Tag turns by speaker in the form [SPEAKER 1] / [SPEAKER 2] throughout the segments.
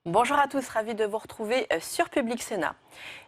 [SPEAKER 1] Bonjour à tous, ravi de vous retrouver sur Public Sénat.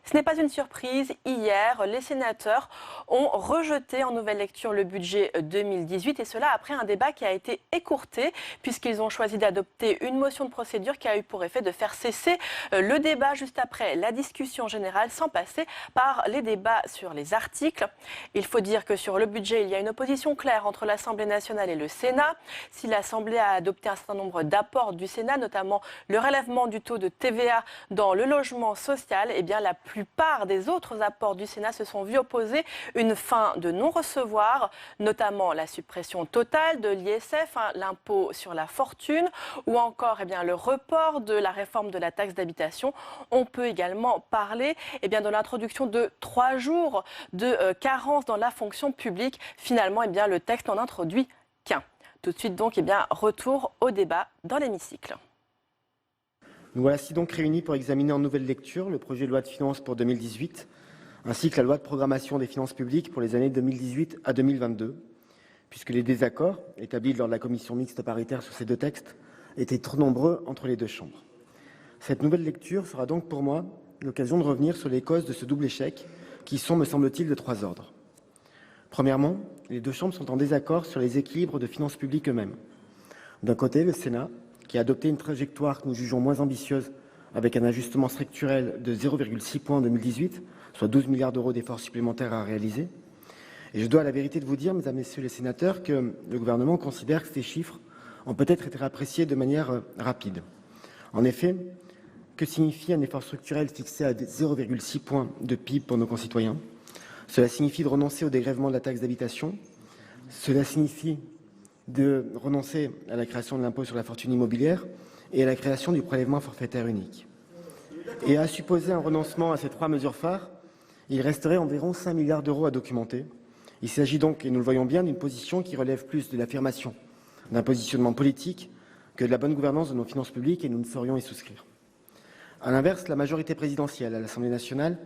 [SPEAKER 1] Ce n'est pas une surprise, hier, les sénateurs ont rejeté en nouvelle lecture le budget 2018 et cela après un débat qui a été écourté puisqu'ils ont choisi d'adopter une motion de procédure qui a eu pour effet de faire cesser le débat juste après la discussion générale sans passer par les débats sur les articles. Il faut dire que sur le budget, il y a une opposition claire entre l'Assemblée nationale et le Sénat. Si l'Assemblée a adopté un certain nombre d'apports du Sénat, notamment le relèvement du taux de TVA dans le logement social, eh bien la plupart des autres apports du Sénat se sont vus opposer une fin de non-recevoir, notamment la suppression totale de l'ISF, l'impôt sur la fortune, ou encore le report de la réforme de la taxe d'habitation. On peut également parler de l'introduction de 3 jours de carence dans la fonction publique. Finalement, le texte n'en introduit qu'un. Tout de suite donc, retour au débat dans l'hémicycle.
[SPEAKER 2] Nous voici donc réunis pour examiner en nouvelle lecture le projet de loi de finances pour 2018, ainsi que la loi de programmation des finances publiques pour les années 2018 à 2022, puisque les désaccords établis lors de la commission mixte paritaire sur ces deux textes étaient trop nombreux entre les deux chambres. Cette nouvelle lecture sera donc pour moi l'occasion de revenir sur les causes de ce double échec, qui sont, me semble-t-il, de 3 ordres. Premièrement, les deux chambres sont en désaccord sur les équilibres de finances publiques eux-mêmes. D'un côté, le Sénat, qui a adopté une trajectoire que nous jugeons moins ambitieuse, avec un ajustement structurel de 0,6 points en 2018, soit 12 milliards d'euros d'efforts supplémentaires à réaliser. Et je dois à la vérité de vous dire, mesdames et messieurs les sénateurs, que le gouvernement considère que ces chiffres ont peut-être été appréciés de manière rapide. En effet, que signifie un effort structurel fixé à 0,6 points de PIB pour nos concitoyens ? Cela signifie de renoncer au dégrèvement de la taxe d'habitation. Cela signifie de renoncer à la création de l'impôt sur la fortune immobilière et à la création du prélèvement forfaitaire unique. Et à supposer un renoncement à ces 3 mesures phares, il resterait environ 5 milliards d'euros à documenter. Il s'agit donc, et nous le voyons bien, d'une position qui relève plus de l'affirmation d'un positionnement politique que de la bonne gouvernance de nos finances publiques, et nous ne saurions y souscrire. A l'inverse, la majorité présidentielle à l'Assemblée nationale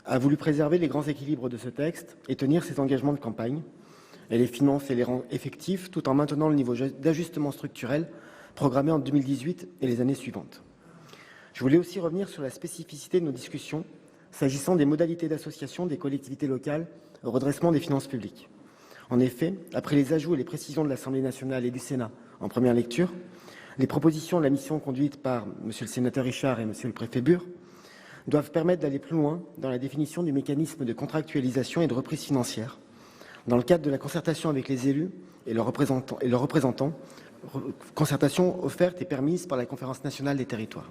[SPEAKER 2] a voulu préserver les grands équilibres de ce texte et tenir ses engagements de campagne. Elle les finance et les rend effectifs tout en maintenant le niveau d'ajustement structurel programmé en 2018 et les années suivantes. Je voulais aussi revenir sur la spécificité de nos discussions s'agissant des modalités d'association des collectivités locales au redressement des finances publiques. En effet, après les ajouts et les précisions de l'Assemblée nationale et du Sénat en première lecture, les propositions de la mission conduite par M. le sénateur Richard et M. le préfet Bur doivent permettre d'aller plus loin dans la définition du mécanisme de contractualisation et de reprise financière, dans le cadre de la concertation avec les élus et leurs représentants, concertation offerte et permise par la Conférence nationale des territoires.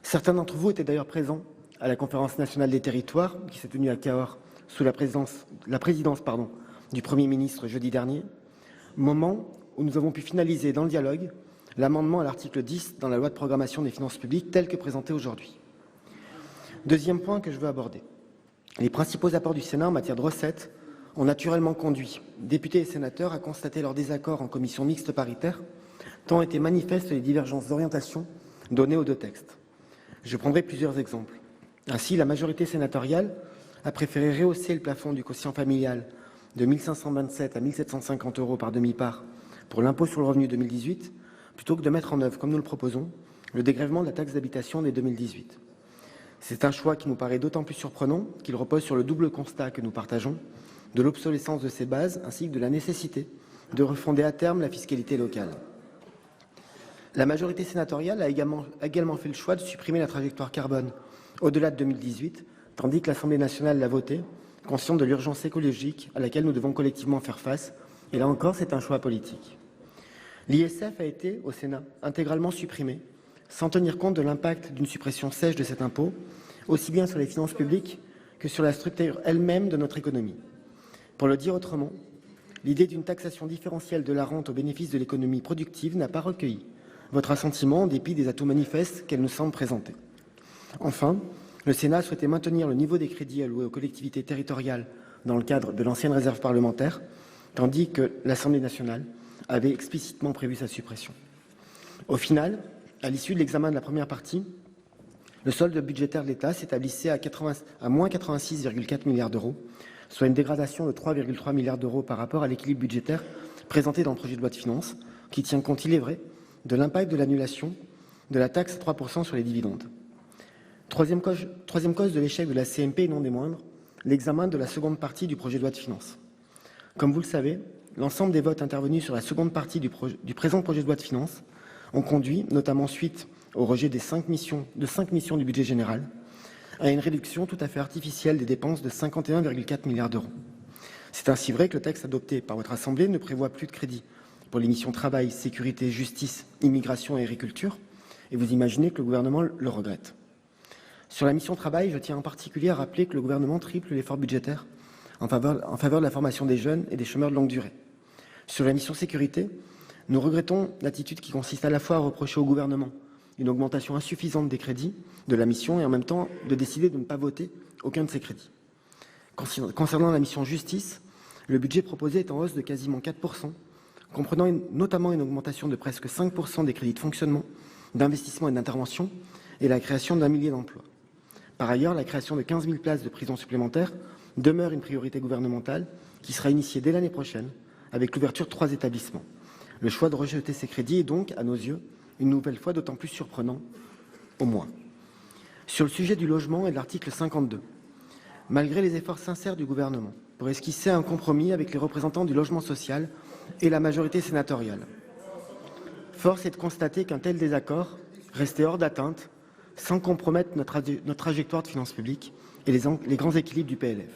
[SPEAKER 2] Certains d'entre vous étaient d'ailleurs présents à la Conférence nationale des territoires, qui s'est tenue à Cahors sous la présidence du Premier ministre jeudi dernier, moment où nous avons pu finaliser dans le dialogue l'amendement à l'article 10 dans la loi de programmation des finances publiques tel que présenté aujourd'hui. Deuxième point que je veux aborder. Les principaux apports du Sénat en matière de recettes ont naturellement conduit députés et sénateurs à constater leur désaccord en commission mixte paritaire, tant étaient manifestes les divergences d'orientation données aux deux textes. Je prendrai plusieurs exemples. Ainsi, la majorité sénatoriale a préféré rehausser le plafond du quotient familial de 1 527 à 1 750 euros par demi-part pour l'impôt sur le revenu 2018, plutôt que de mettre en œuvre, comme nous le proposons, le dégrèvement de la taxe d'habitation dès 2018. C'est un choix qui nous paraît d'autant plus surprenant qu'il repose sur le double constat que nous partageons, de l'obsolescence de ces bases, ainsi que de la nécessité de refonder à terme la fiscalité locale. La majorité sénatoriale a également fait le choix de supprimer la trajectoire carbone au-delà de 2018, tandis que l'Assemblée nationale l'a votée, consciente de l'urgence écologique à laquelle nous devons collectivement faire face. Et là encore, c'est un choix politique. L'ISF a été, au Sénat, intégralement supprimé, sans tenir compte de l'impact d'une suppression sèche de cet impôt, aussi bien sur les finances publiques que sur la structure elle-même de notre économie. Pour le dire autrement, l'idée d'une taxation différentielle de la rente au bénéfice de l'économie productive n'a pas recueilli votre assentiment en dépit des atouts manifestes qu'elle nous semble présenter. Enfin, le Sénat a souhaité maintenir le niveau des crédits alloués aux collectivités territoriales dans le cadre de l'ancienne réserve parlementaire, tandis que l'Assemblée nationale avait explicitement prévu sa suppression. Au final, à l'issue de l'examen de la première partie, le solde budgétaire de l'État s'établissait à moins 86,4 milliards d'euros, soit une dégradation de 3,3 milliards d'euros par rapport à l'équilibre budgétaire présenté dans le projet de loi de finances, qui tient compte, il est vrai, de l'impact de l'annulation de la taxe à 3% sur les dividendes. Troisième cause de l'échec de la CMP, et non des moindres, l'examen de la seconde partie du projet de loi de finances. Comme vous le savez, l'ensemble des votes intervenus sur la seconde partie du présent projet de loi de finances ont conduit, notamment suite au rejet de 5 missions du budget général, à une réduction tout à fait artificielle des dépenses de 51,4 milliards d'euros. C'est ainsi vrai que le texte adopté par votre Assemblée ne prévoit plus de crédits pour les missions travail, sécurité, justice, immigration et agriculture, et vous imaginez que le gouvernement le regrette. Sur la mission travail, je tiens en particulier à rappeler que le gouvernement triple l'effort budgétaire en faveur de la formation des jeunes et des chômeurs de longue durée. Sur la mission sécurité, nous regrettons l'attitude qui consiste à la fois à reprocher au gouvernement une augmentation insuffisante des crédits de la mission et en même temps de décider de ne pas voter aucun de ces crédits. Concernant la mission justice, le budget proposé est en hausse de quasiment 4%, comprenant notamment une augmentation de presque 5% des crédits de fonctionnement, d'investissement et d'intervention et la création d'1 millier d'emplois. Par ailleurs, la création de 15 000 places de prison supplémentaires demeure une priorité gouvernementale qui sera initiée dès l'année prochaine avec l'ouverture de 3 établissements. Le choix de rejeter ces crédits est donc, à nos yeux, une nouvelle fois d'autant plus surprenant, au moins. Sur le sujet du logement et de l'article 52, malgré les efforts sincères du gouvernement pour esquisser un compromis avec les représentants du logement social et la majorité sénatoriale, force est de constater qu'un tel désaccord restait hors d'atteinte sans compromettre notre trajectoire de finances publiques et les grands équilibres du PLF.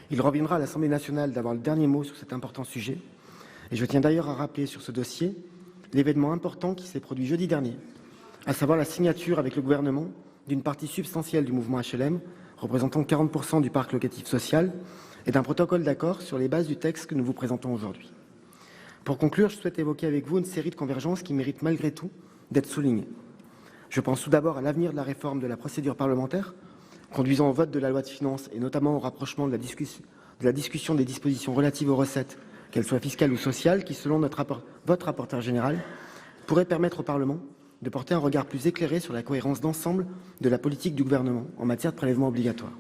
[SPEAKER 2] Il reviendra à l'Assemblée nationale d'avoir le dernier mot sur cet important sujet. Et je tiens d'ailleurs à rappeler sur ce dossier l'événement important qui s'est produit jeudi dernier, à savoir la signature avec le gouvernement d'une partie substantielle du mouvement HLM, représentant 40% du parc locatif social, et d'un protocole d'accord sur les bases du texte que nous vous présentons aujourd'hui. Pour conclure, je souhaite évoquer avec vous une série de convergences qui méritent malgré tout d'être soulignées. Je pense tout d'abord à l'avenir de la réforme de la procédure parlementaire, conduisant au vote de la loi de finances et notamment au rapprochement de la discussion des dispositions relatives aux recettes, qu'elles soient fiscales ou sociales, qui, selon votre rapporteur général, pourrait permettre au Parlement de porter un regard plus éclairé sur la cohérence d'ensemble de la politique du gouvernement en matière de prélèvements obligatoires.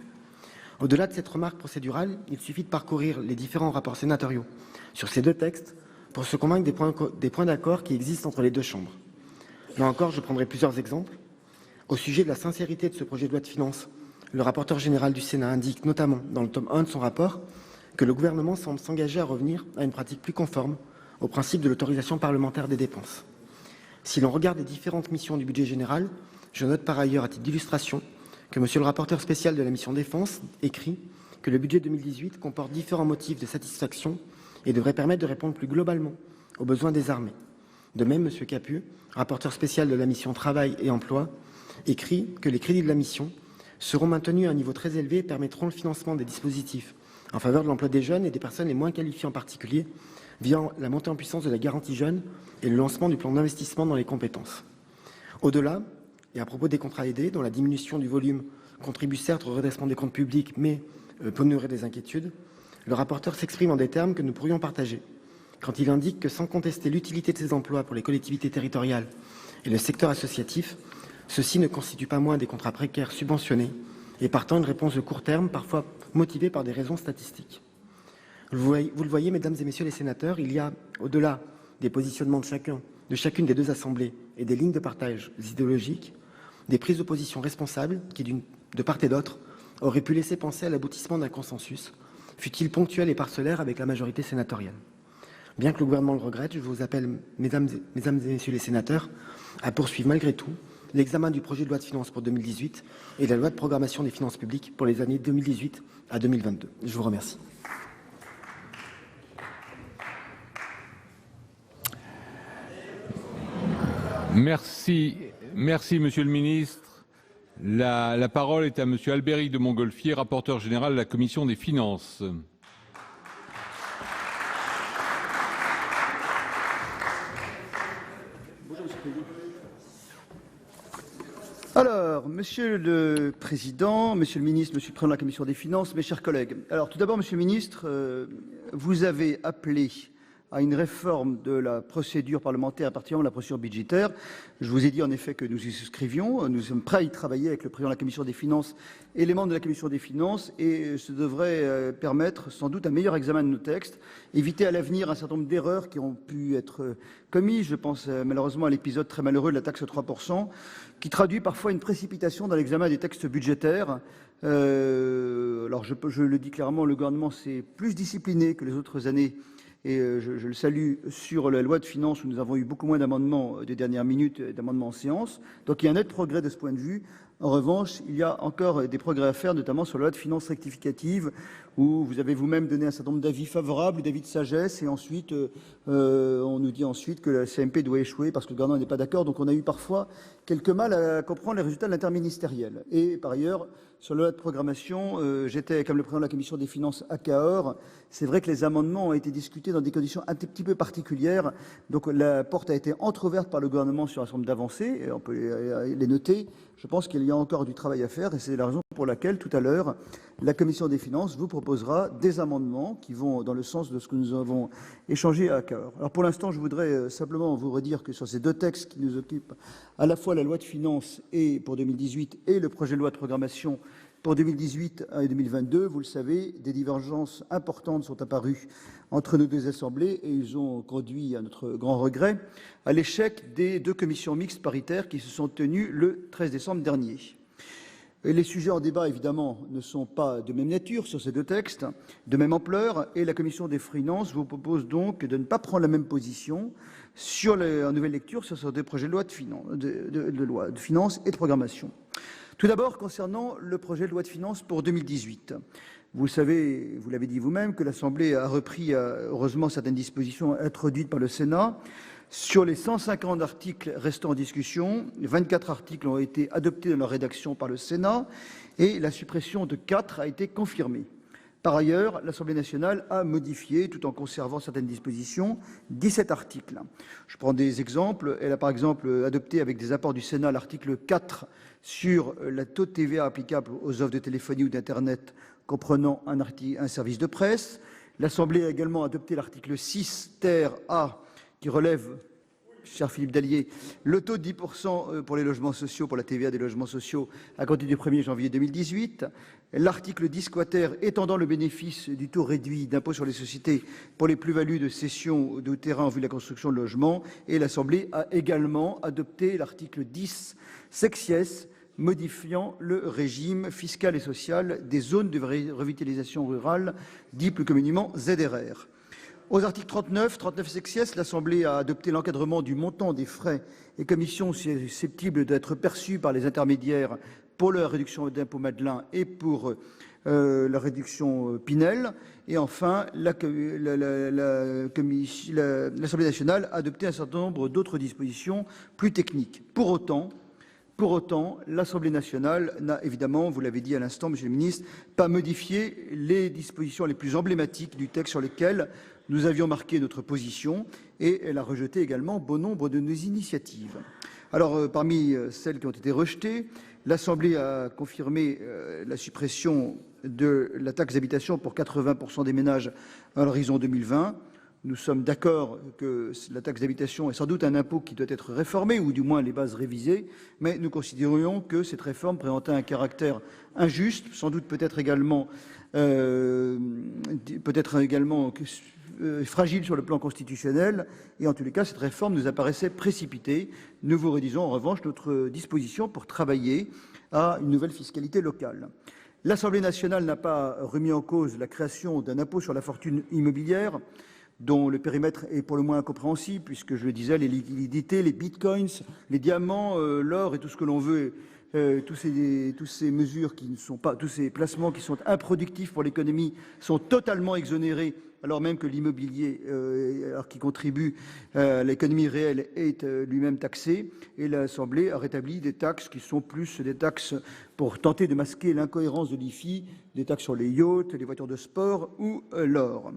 [SPEAKER 2] Au-delà de cette remarque procédurale, il suffit de parcourir les différents rapports sénatoriaux sur ces 2 textes pour se convaincre des points d'accord qui existent entre les 2 chambres. Là encore, je prendrai plusieurs exemples. Au sujet de la sincérité de ce projet de loi de finances, le rapporteur général du Sénat indique notamment dans le tome 1 de son rapport que le gouvernement semble s'engager à revenir à une pratique plus conforme au principe de l'autorisation parlementaire des dépenses. Si l'on regarde les différentes missions du budget général, je note par ailleurs à titre d'illustration que monsieur le rapporteur spécial de la mission Défense écrit que le budget 2018 comporte différents motifs de satisfaction et devrait permettre de répondre plus globalement aux besoins des armées. De même, M. Capu, rapporteur spécial de la mission Travail et Emploi, écrit que les crédits de la mission seront maintenus à un niveau très élevé et permettront le financement des dispositifs en faveur de l'emploi des jeunes et des personnes les moins qualifiées en particulier, via la montée en puissance de la garantie jeune et le lancement du plan d'investissement dans les compétences. Au-delà, et à propos des contrats aidés, dont la diminution du volume contribue certes au redressement des comptes publics, mais peut nourrir des inquiétudes, le rapporteur s'exprime en des termes que nous pourrions partager, quand il indique que sans contester l'utilité de ces emplois pour les collectivités territoriales et le secteur associatif, ceux-ci ne constituent pas moins des contrats précaires subventionnés et partant une réponse de court terme, parfois motivée par des raisons statistiques. Vous le voyez, mesdames et messieurs les sénateurs, il y a, au-delà des positionnements de chacune des 2 assemblées et des lignes de partage idéologiques, des prises de position responsables qui, de part et d'autre, auraient pu laisser penser à l'aboutissement d'un consensus, fût-il ponctuel et parcellaire avec la majorité sénatoriale. Bien que le gouvernement le regrette, je vous appelle, mesdames et messieurs les sénateurs, à poursuivre malgré tout l'examen du projet de loi de finances pour 2018 et de la loi de programmation des finances publiques pour les années 2018 à 2022. Je vous remercie.
[SPEAKER 3] Merci, Monsieur le Ministre. La parole est à Monsieur Albéric de Montgolfier, rapporteur général de la Commission des Finances.
[SPEAKER 4] Alors, Monsieur le Président, Monsieur le Ministre, Monsieur le Président de la Commission des Finances, mes chers collègues. Alors, tout d'abord, Monsieur le Ministre, vous avez appelé à une réforme de la procédure parlementaire, particulièrement la procédure budgétaire. Je vous ai dit en effet que nous y souscrivions. Nous sommes prêts à y travailler avec le président de la Commission des Finances et les membres de la Commission des Finances, et ce devrait permettre sans doute un meilleur examen de nos textes, éviter à l'avenir un certain nombre d'erreurs qui ont pu être commises. Je pense malheureusement à l'épisode très malheureux de la taxe 3%, qui traduit parfois une précipitation dans l'examen des textes budgétaires. Alors je le dis clairement, le gouvernement s'est plus discipliné que les autres années, et je le salue, sur la loi de finances où nous avons eu beaucoup moins d'amendements de dernière minute, d'amendements en séance. Donc il y a un net progrès de ce point de vue. En revanche, il y a encore des progrès à faire, notamment sur la loi de finances rectificative, où vous avez vous-même donné un certain nombre d'avis favorables, d'avis de sagesse, et ensuite, on nous dit ensuite que la CMP doit échouer parce que le gouvernement n'est pas d'accord. Donc on a eu parfois quelques mal à comprendre les résultats de l'interministériel. Et par ailleurs, sur la loi de programmation, j'étais, comme le président de la Commission des Finances, à Cahors. C'est vrai que les amendements ont été discutés dans des conditions un petit peu particulières. Donc la porte a été entrouverte par le gouvernement sur un certain nombre d'avancées, et on peut les noter. Je pense qu'il y a encore du travail à faire, et c'est la raison pour laquelle, tout à l'heure, la Commission des Finances vous proposera des amendements qui vont dans le sens de ce que nous avons échangé à Cahors. Alors pour l'instant, je voudrais simplement vous redire que sur ces deux textes qui nous occupent, à la fois la loi de finances et pour 2018 et le projet de loi de programmation pour 2018 et 2022, vous le savez, des divergences importantes sont apparues entre nos deux assemblées, et ils ont conduit, à notre grand regret, à l'échec des deux commissions mixtes paritaires qui se sont tenues le 13 décembre dernier. Et les sujets en débat, évidemment, ne sont pas de même nature sur ces deux textes, de même ampleur, et la Commission des Finances vous propose donc de ne pas prendre la même position en nouvelle lecture sur ces deux projets de loi de finances et de programmation. Tout d'abord, concernant le projet de loi de finances pour 2018. Vous savez, vous l'avez dit vous-même, que l'Assemblée a repris, heureusement, certaines dispositions introduites par le Sénat. Sur les 150 articles restant en discussion, 24 articles ont été adoptés dans leur rédaction par le Sénat, et la suppression de 4 a été confirmée. Par ailleurs, l'Assemblée nationale a modifié, tout en conservant certaines dispositions, 17 articles. Je prends des exemples. Elle a par exemple adopté avec des apports du Sénat l'article 4 sur la taux de TVA applicable aux offres de téléphonie ou d'Internet comprenant un service de presse. L'Assemblée a également adopté l'article 6 ter A qui relève, cher Philippe Dallier, le taux de 10% pour les logements sociaux, pour la TVA des logements sociaux à compter du 1er janvier 2018. L'article 10 quater étendant le bénéfice du taux réduit d'impôt sur les sociétés pour les plus-values de cession de terrain en vue de la construction de logements. Et l'Assemblée a également adopté l'article 10 sexies modifiant le régime fiscal et social des zones de revitalisation rurale, dit plus communément ZRR. Aux articles 39 sexies, l'Assemblée a adopté l'encadrement du montant des frais et commissions susceptibles d'être perçus par les intermédiaires pour la réduction d'impôt Madelin et pour la réduction Pinel. Et enfin, l'Assemblée nationale a adopté un certain nombre d'autres dispositions plus techniques. Pour autant, l'Assemblée nationale n'a évidemment, vous l'avez dit à l'instant, Monsieur le ministre, pas modifié les dispositions les plus emblématiques du texte sur lesquelles nous avions marqué notre position, et elle a rejeté également bon nombre de nos initiatives. Alors, parmi celles qui ont été rejetées, l'Assemblée a confirmé la suppression de la taxe d'habitation pour 80% des ménages à l'horizon 2020. Nous sommes d'accord que la taxe d'habitation est sans doute un impôt qui doit être réformé, ou du moins les bases révisées, mais nous considérions que cette réforme présentait un caractère injuste, sans doute peut-être également fragile sur le plan constitutionnel, et en tous les cas, cette réforme nous apparaissait précipitée. Nous vous redisons en revanche notre disposition pour travailler à une nouvelle fiscalité locale. L'Assemblée nationale n'a pas remis en cause la création d'un impôt sur la fortune immobilière, dont le périmètre est pour le moins incompréhensible, puisque, je le disais, les liquidités, les bitcoins, les diamants, l'or et tout ce que l'on veut, tous ces mesures qui ne sont pas, tous ces placements qui sont improductifs pour l'économie sont totalement exonérés, alors même que l'immobilier, qui contribue à l'économie réelle, est lui-même taxé. Et l'Assemblée a rétabli des taxes qui sont plus des taxes pour tenter de masquer l'incohérence de l'IFI, des taxes sur les yachts, les voitures de sport ou l'or.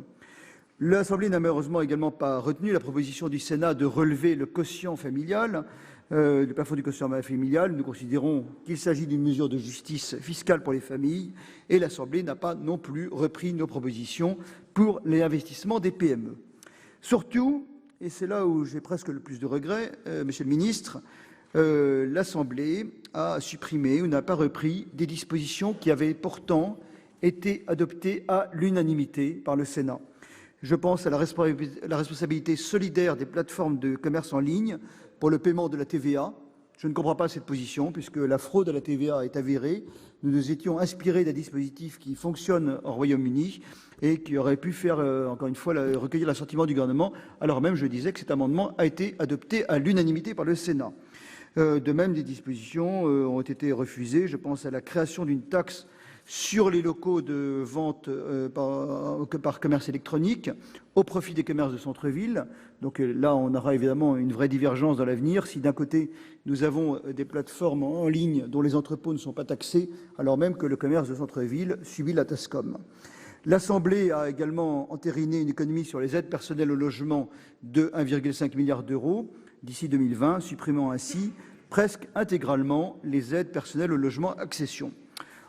[SPEAKER 4] L'Assemblée n'a malheureusement également pas retenu la proposition du Sénat de relever le quotient familial, le plafond du quotient familial. Nous considérons qu'il s'agit d'une mesure de justice fiscale pour les familles, et l'Assemblée n'a pas non plus repris nos propositions pour les investissements des PME. Surtout, et c'est là où j'ai presque le plus de regrets, Monsieur le Ministre, l'Assemblée a supprimé ou n'a pas repris des dispositions qui avaient pourtant été adoptées à l'unanimité par le Sénat. Je pense à la responsabilité solidaire des plateformes de commerce en ligne pour le paiement de la TVA. Je ne comprends pas cette position, puisque la fraude à la TVA est avérée. Nous nous étions inspirés d'un dispositif qui fonctionne au Royaume-Uni et qui aurait pu faire, encore une fois, recueillir l'assentiment du gouvernement, alors même, je disais, que cet amendement a été adopté à l'unanimité par le Sénat. De même, des dispositions ont été refusées. Je pense à la création d'une taxe sur les locaux de vente par commerce électronique au profit des commerces de centre-ville. Donc là, on aura évidemment une vraie divergence dans l'avenir. Si d'un côté, nous avons des plateformes en ligne dont les entrepôts ne sont pas taxés, alors même que le commerce de centre-ville subit la TASCOM. L'Assemblée a également entériné une économie sur les aides personnelles au logement de 1,5 milliard d'euros d'ici 2020, supprimant ainsi presque intégralement les aides personnelles au logement accession.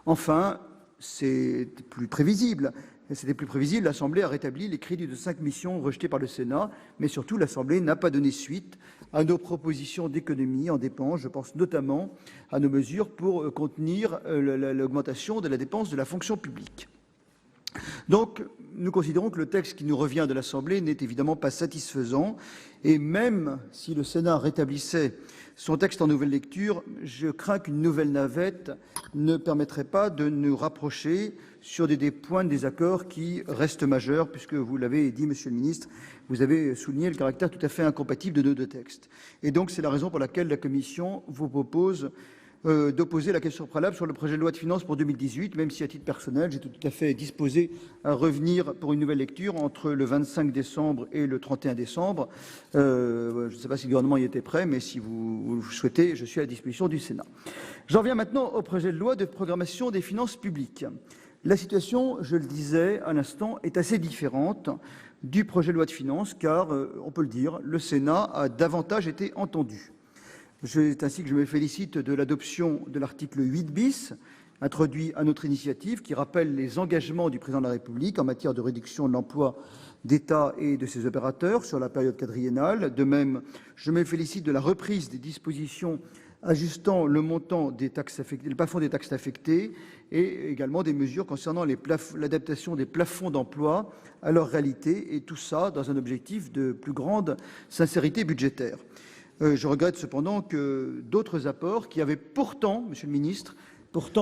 [SPEAKER 4] Enfin, c'était plus prévisible, l'Assemblée a rétabli les crédits de 5 missions rejetées par le Sénat, mais surtout l'Assemblée n'a pas donné suite à nos propositions d'économie en dépenses. Je pense notamment à nos mesures pour contenir l'augmentation de la dépense de la fonction publique. Donc, nous considérons que le texte qui nous revient de l'Assemblée n'est évidemment pas satisfaisant, et même si le Sénat rétablissait son texte en nouvelle lecture, je crains qu'une nouvelle navette ne permettrait pas de nous rapprocher sur des points de désaccord qui restent majeurs, puisque vous l'avez dit, Monsieur le Ministre, vous avez souligné le caractère tout à fait incompatible de nos deux textes. Et donc, c'est la raison pour laquelle la Commission vous propose d'opposer la question préalable sur le projet de loi de finances pour 2018, même si à titre personnel, j'étais tout à fait disposé à revenir pour une nouvelle lecture entre le 25 décembre et le 31 décembre. Je ne sais pas si le gouvernement y était prêt, mais si vous souhaitez, je suis à la disposition du Sénat. J'en viens maintenant au projet de loi de programmation des finances publiques. La situation, je le disais à l'instant, est assez différente du projet de loi de finances, car, on peut le dire, le Sénat a davantage été entendu. C'est ainsi que je me félicite de l'adoption de l'article 8 bis, introduit à notre initiative, qui rappelle les engagements du Président de la République en matière de réduction de l'emploi d'État et de ses opérateurs sur la période quadriennale. De même, je me félicite de la reprise des dispositions ajustant le montant des taxes affectées, le plafond des taxes affectées, et également des mesures concernant l'adaptation des plafonds d'emploi à leur réalité, et tout ça dans un objectif de plus grande sincérité budgétaire. Je regrette cependant que d'autres apports qui avaient pourtant, Monsieur le Ministre,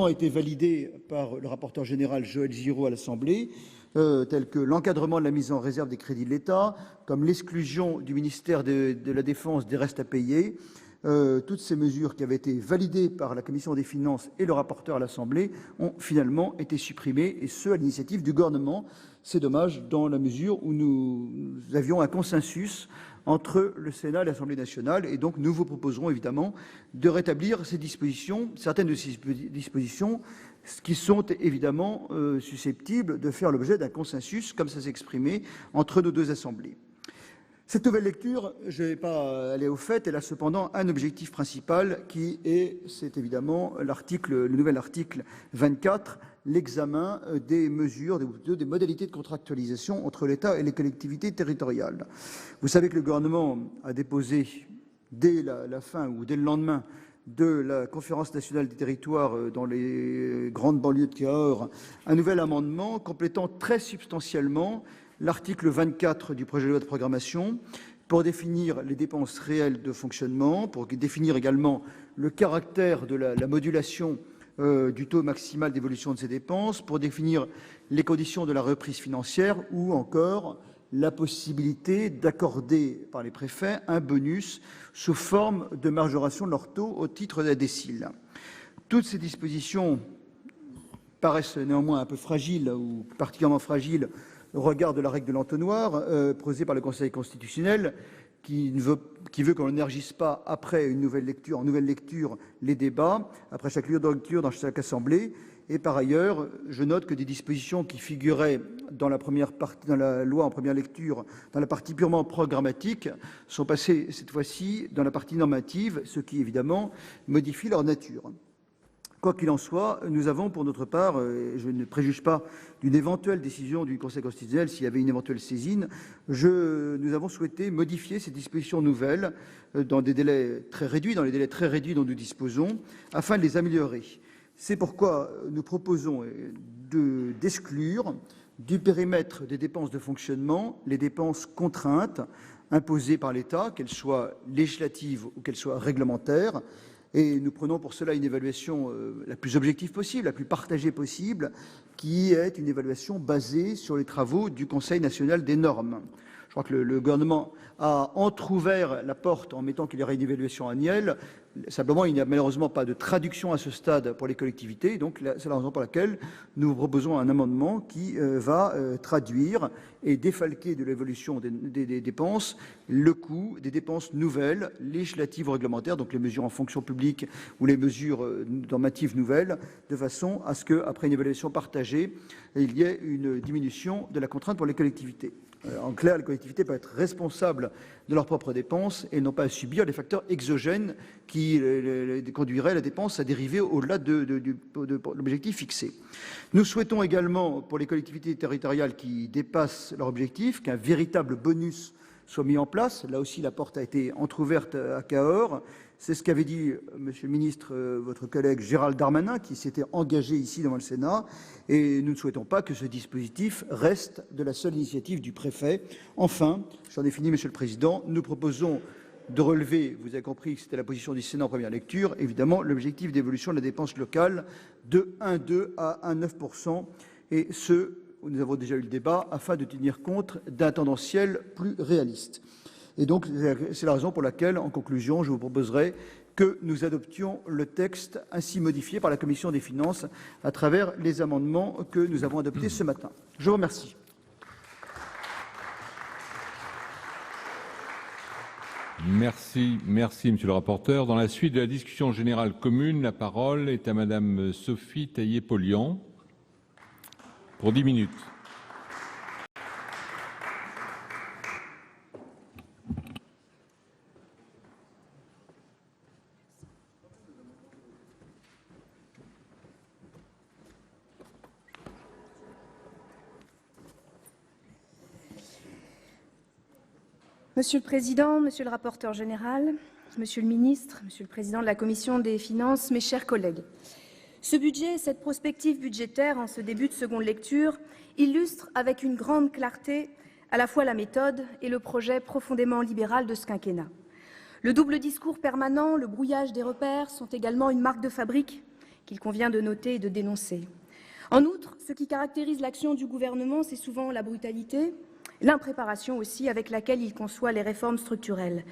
[SPEAKER 4] été validés par le rapporteur général Joël Giraud à l'Assemblée, tels que l'encadrement de la mise en réserve des crédits de l'État, comme l'exclusion du ministère de la Défense des restes à payer, toutes ces mesures qui avaient été validées par la Commission des finances et le rapporteur à l'Assemblée ont finalement été supprimées, et ce, à l'initiative du gouvernement. C'est dommage dans la mesure où nous avions un consensus entre le Sénat et l'Assemblée nationale, et donc nous vous proposerons évidemment de rétablir ces dispositions, certaines de ces dispositions qui sont évidemment susceptibles de faire l'objet d'un consensus, comme ça s'est exprimé entre nos deux assemblées. Cette nouvelle lecture, je ne vais pas aller au fait, elle a cependant un objectif principal qui est, c'est évidemment le nouvel article 24, l'examen des mesures, des modalités de contractualisation entre l'État et les collectivités territoriales. Vous savez que le gouvernement a déposé dès la fin ou dès le lendemain de la Conférence nationale des territoires dans les grandes banlieues de Cahors un nouvel amendement complétant très substantiellement l'article 24 du projet de loi de programmation pour définir les dépenses réelles de fonctionnement, pour définir également le caractère de la modulation du taux maximal d'évolution de ces dépenses, pour définir les conditions de la reprise financière ou encore la possibilité d'accorder par les préfets un bonus sous forme de majoration de leur taux au titre de la décile. Toutes ces dispositions paraissent néanmoins un peu fragiles ou particulièrement fragiles au regard de la règle de l'entonnoir posée par le Conseil constitutionnel qui veut qu'on n'énergise pas après en nouvelle lecture les débats, après chaque lecture dans chaque assemblée. Et par ailleurs, je note que des dispositions qui figuraient dans la loi en première lecture, dans la partie purement programmatique, sont passées cette fois-ci dans la partie normative, ce qui évidemment modifie leur nature. Quoi qu'il en soit, nous avons pour notre part, et je ne préjuge pas d'une éventuelle décision du Conseil constitutionnel s'il y avait une éventuelle saisine, nous avons souhaité modifier ces dispositions nouvelles dans des délais très réduits, dans les délais très réduits dont nous disposons, afin de les améliorer. C'est pourquoi nous proposons d'exclure du périmètre des dépenses de fonctionnement les dépenses contraintes imposées par l'État, qu'elles soient législatives ou qu'elles soient réglementaires. Et nous prenons pour cela une évaluation la plus objective possible, la plus partagée possible, qui est une évaluation basée sur les travaux du Conseil national des normes. Je crois que le gouvernement a entrouvert la porte en mettant qu'il y aurait une évaluation annuelle. Simplement, il n'y a malheureusement pas de traduction à ce stade pour les collectivités. Donc, c'est la raison pour laquelle nous proposons un amendement qui va traduire et défalquer de l'évolution des dépenses le coût des dépenses nouvelles, législatives ou réglementaires, donc les mesures en fonction publique ou les mesures normatives nouvelles, de façon à ce qu'après une évaluation partagée, il y ait une diminution de la contrainte pour les collectivités. En clair, les collectivités peuvent être responsables de leurs propres dépenses et n'ont pas à subir des facteurs exogènes qui conduiraient la dépense à dériver au-delà de l'objectif fixé. Nous souhaitons également, pour les collectivités territoriales qui dépassent leur objectif, qu'un véritable bonus soit mis en place. Là aussi, la porte a été entrouverte à Cahors. C'est ce qu'avait dit, Monsieur le Ministre, votre collègue Gérald Darmanin, qui s'était engagé ici devant le Sénat. Et nous ne souhaitons pas que ce dispositif reste de la seule initiative du préfet. Enfin, j'en ai fini, Monsieur le Président, nous proposons de relever, vous avez compris que c'était la position du Sénat en première lecture, évidemment, l'objectif d'évolution de la dépense locale de 1,2 à 1,9%. Et nous avons déjà eu le débat, afin de tenir compte d'un tendanciel plus réaliste. Et donc, c'est la raison pour laquelle, en conclusion, je vous proposerai que nous adoptions le texte ainsi modifié par la Commission des finances à travers les amendements que nous avons adoptés ce matin. Je vous remercie.
[SPEAKER 3] Merci, monsieur le rapporteur. Dans la suite de la discussion générale commune, la parole est à madame Sophie Taillé-Polian pour 10 minutes.
[SPEAKER 5] Monsieur le Président, Monsieur le rapporteur général, Monsieur le Ministre, Monsieur le Président de la Commission des finances, mes chers collègues, ce budget, cette prospective budgétaire en ce début de seconde lecture, illustre avec une grande clarté à la fois la méthode et le projet profondément libéral de ce quinquennat. Le double discours permanent, le brouillage des repères sont également une marque de fabrique qu'il convient de noter et de dénoncer. En outre, ce qui caractérise l'action du gouvernement, c'est souvent la brutalité, l'impréparation aussi avec laquelle il conçoit les réformes structurelles.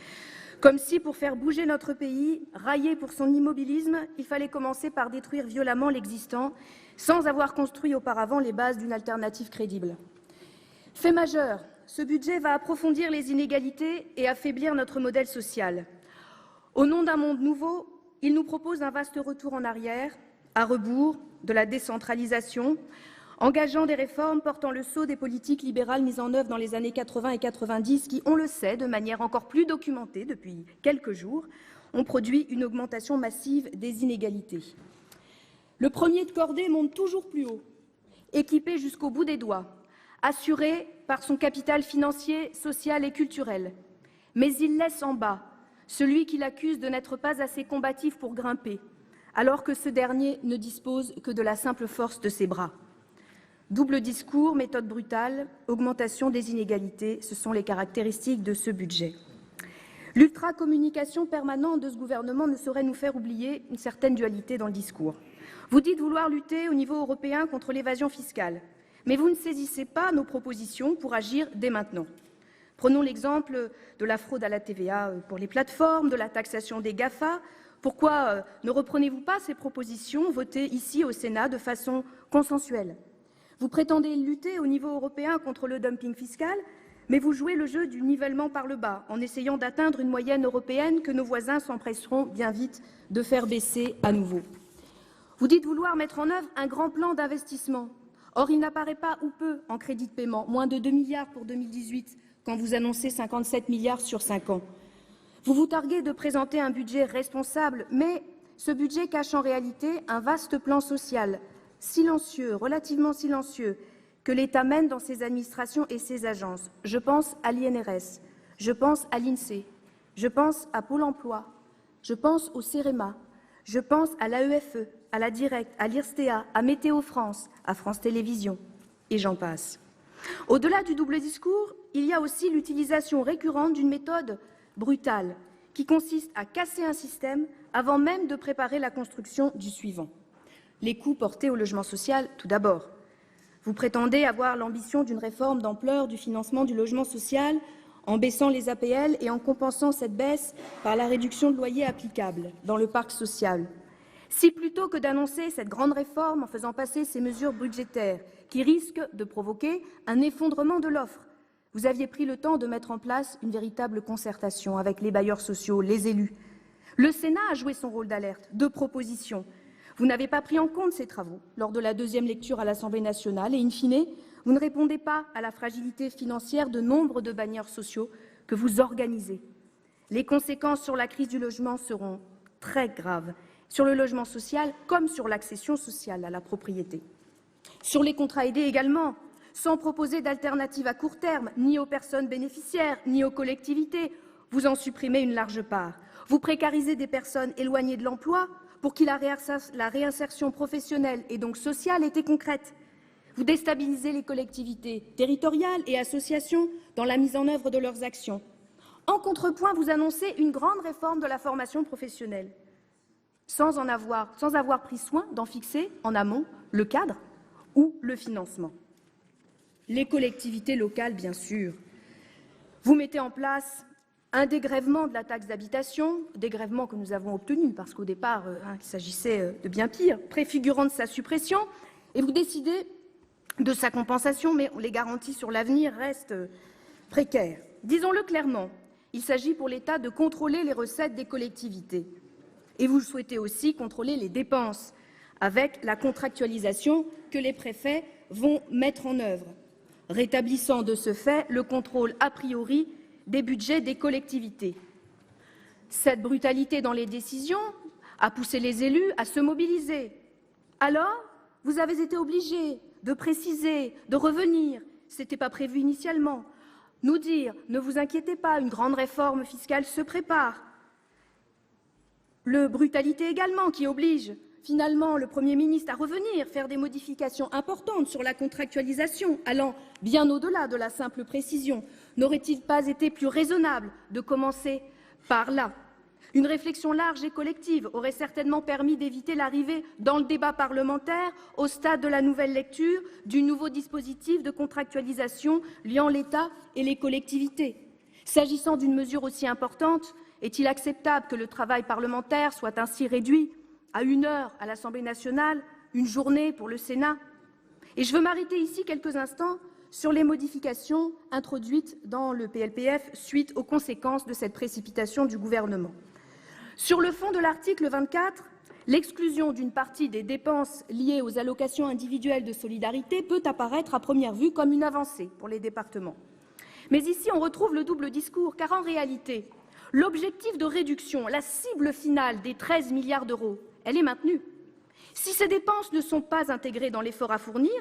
[SPEAKER 5] Comme si, pour faire bouger notre pays, raillé pour son immobilisme, il fallait commencer par détruire violemment l'existant, sans avoir construit auparavant les bases d'une alternative crédible. Fait majeur, ce budget va approfondir les inégalités et affaiblir notre modèle social. Au nom d'un monde nouveau, il nous propose un vaste retour en arrière, à rebours de la décentralisation, engageant des réformes portant le sceau des politiques libérales mises en œuvre dans les années 80 et 90 qui, on le sait, de manière encore plus documentée depuis quelques jours, ont produit une augmentation massive des inégalités. Le premier de cordée monte toujours plus haut, équipé jusqu'au bout des doigts, assuré par son capital financier, social et culturel. Mais il laisse en bas celui qui l'accuse de n'être pas assez combatif pour grimper, alors que ce dernier ne dispose que de la simple force de ses bras. Double discours, méthode brutale, augmentation des inégalités, ce sont les caractéristiques de ce budget. L'ultra-communication permanente de ce gouvernement ne saurait nous faire oublier une certaine dualité dans le discours. Vous dites vouloir lutter au niveau européen contre l'évasion fiscale, mais vous ne saisissez pas nos propositions pour agir dès maintenant. Prenons l'exemple de la fraude à la TVA pour les plateformes, de la taxation des GAFA. Pourquoi ne reprenez-vous pas ces propositions votées ici au Sénat de façon consensuelle ? Vous prétendez lutter au niveau européen contre le dumping fiscal, mais vous jouez le jeu du nivellement par le bas, en essayant d'atteindre une moyenne européenne que nos voisins s'empresseront bien vite de faire baisser à nouveau. Vous dites vouloir mettre en œuvre un grand plan d'investissement. Or, il n'apparaît pas ou peu en crédit de paiement, moins de 2 milliards pour 2018, quand vous annoncez 57 milliards sur 5 ans. Vous vous targuez de présenter un budget responsable, mais ce budget cache en réalité un vaste plan social, silencieux, relativement silencieux, que l'État mène dans ses administrations et ses agences. Je pense à l'INRS, je pense à l'INSEE, je pense à Pôle emploi, je pense au CEREMA, je pense à l'AEFE, à la Direct, à l'IRSTEA, à Météo France, à France Télévisions, et j'en passe. Au-delà du double discours, il y a aussi l'utilisation récurrente d'une méthode brutale qui consiste à casser un système avant même de préparer la construction du suivant. Les coûts portés au logement social, tout d'abord. Vous prétendez avoir l'ambition d'une réforme d'ampleur du financement du logement social en baissant les APL et en compensant cette baisse par la réduction de loyer applicable dans le parc social. Si plutôt que d'annoncer cette grande réforme en faisant passer ces mesures budgétaires qui risquent de provoquer un effondrement de l'offre, vous aviez pris le temps de mettre en place une véritable concertation avec les bailleurs sociaux, les élus. Le Sénat a joué son rôle d'alerte, de proposition. Vous n'avez pas pris en compte ces travaux lors de la deuxième lecture à l'Assemblée nationale et, in fine, vous ne répondez pas à la fragilité financière de nombre de bailleurs sociaux que vous organisez. Les conséquences sur la crise du logement seront très graves, sur le logement social comme sur l'accession sociale à la propriété. Sur les contrats aidés également, sans proposer d'alternative à court terme, ni aux personnes bénéficiaires, ni aux collectivités, vous en supprimez une large part. Vous précarisez des personnes éloignées de l'emploi pour qui la réinsertion professionnelle et donc sociale était concrète. Vous déstabilisez les collectivités territoriales et associations dans la mise en œuvre de leurs actions. En contrepoint, vous annoncez une grande réforme de la formation professionnelle, sans avoir pris soin d'en fixer en amont le cadre ou le financement. Les collectivités locales, bien sûr. Vous mettez en place un dégrèvement de la taxe d'habitation, dégrèvement que nous avons obtenu parce qu'au départ, il s'agissait de bien pire, préfigurant de sa suppression, et vous décidez de sa compensation, mais les garanties sur l'avenir restent précaires. Disons-le clairement, il s'agit pour l'État de contrôler les recettes des collectivités. Et vous souhaitez aussi contrôler les dépenses, avec la contractualisation que les préfets vont mettre en œuvre, rétablissant de ce fait le contrôle a priori des budgets des collectivités. Cette brutalité dans les décisions a poussé les élus à se mobiliser. Alors, vous avez été obligés de préciser, de revenir, ce n'était pas prévu initialement, nous dire « ne vous inquiétez pas, une grande réforme fiscale se prépare ». Le brutalité également qui oblige finalement le Premier ministre à revenir, faire des modifications importantes sur la contractualisation, allant bien au-delà de la simple précision. N'aurait-il pas été plus raisonnable de commencer par là? Une réflexion large et collective aurait certainement permis d'éviter l'arrivée dans le débat parlementaire, au stade de la nouvelle lecture, du nouveau dispositif de contractualisation liant l'État et les collectivités. S'agissant d'une mesure aussi importante, est-il acceptable que le travail parlementaire soit ainsi réduit à 1 heure à l'Assemblée nationale, 1 journée pour le Sénat? Et je veux m'arrêter ici quelques instants sur les modifications introduites dans le PLPF suite aux conséquences de cette précipitation du gouvernement. Sur le fond de l'article 24, l'exclusion d'une partie des dépenses liées aux allocations individuelles de solidarité peut apparaître à première vue comme une avancée pour les départements. Mais ici, on retrouve le double discours, car en réalité, l'objectif de réduction, la cible finale des 13 milliards d'euros, elle est maintenue. Si ces dépenses ne sont pas intégrées dans l'effort à fournir,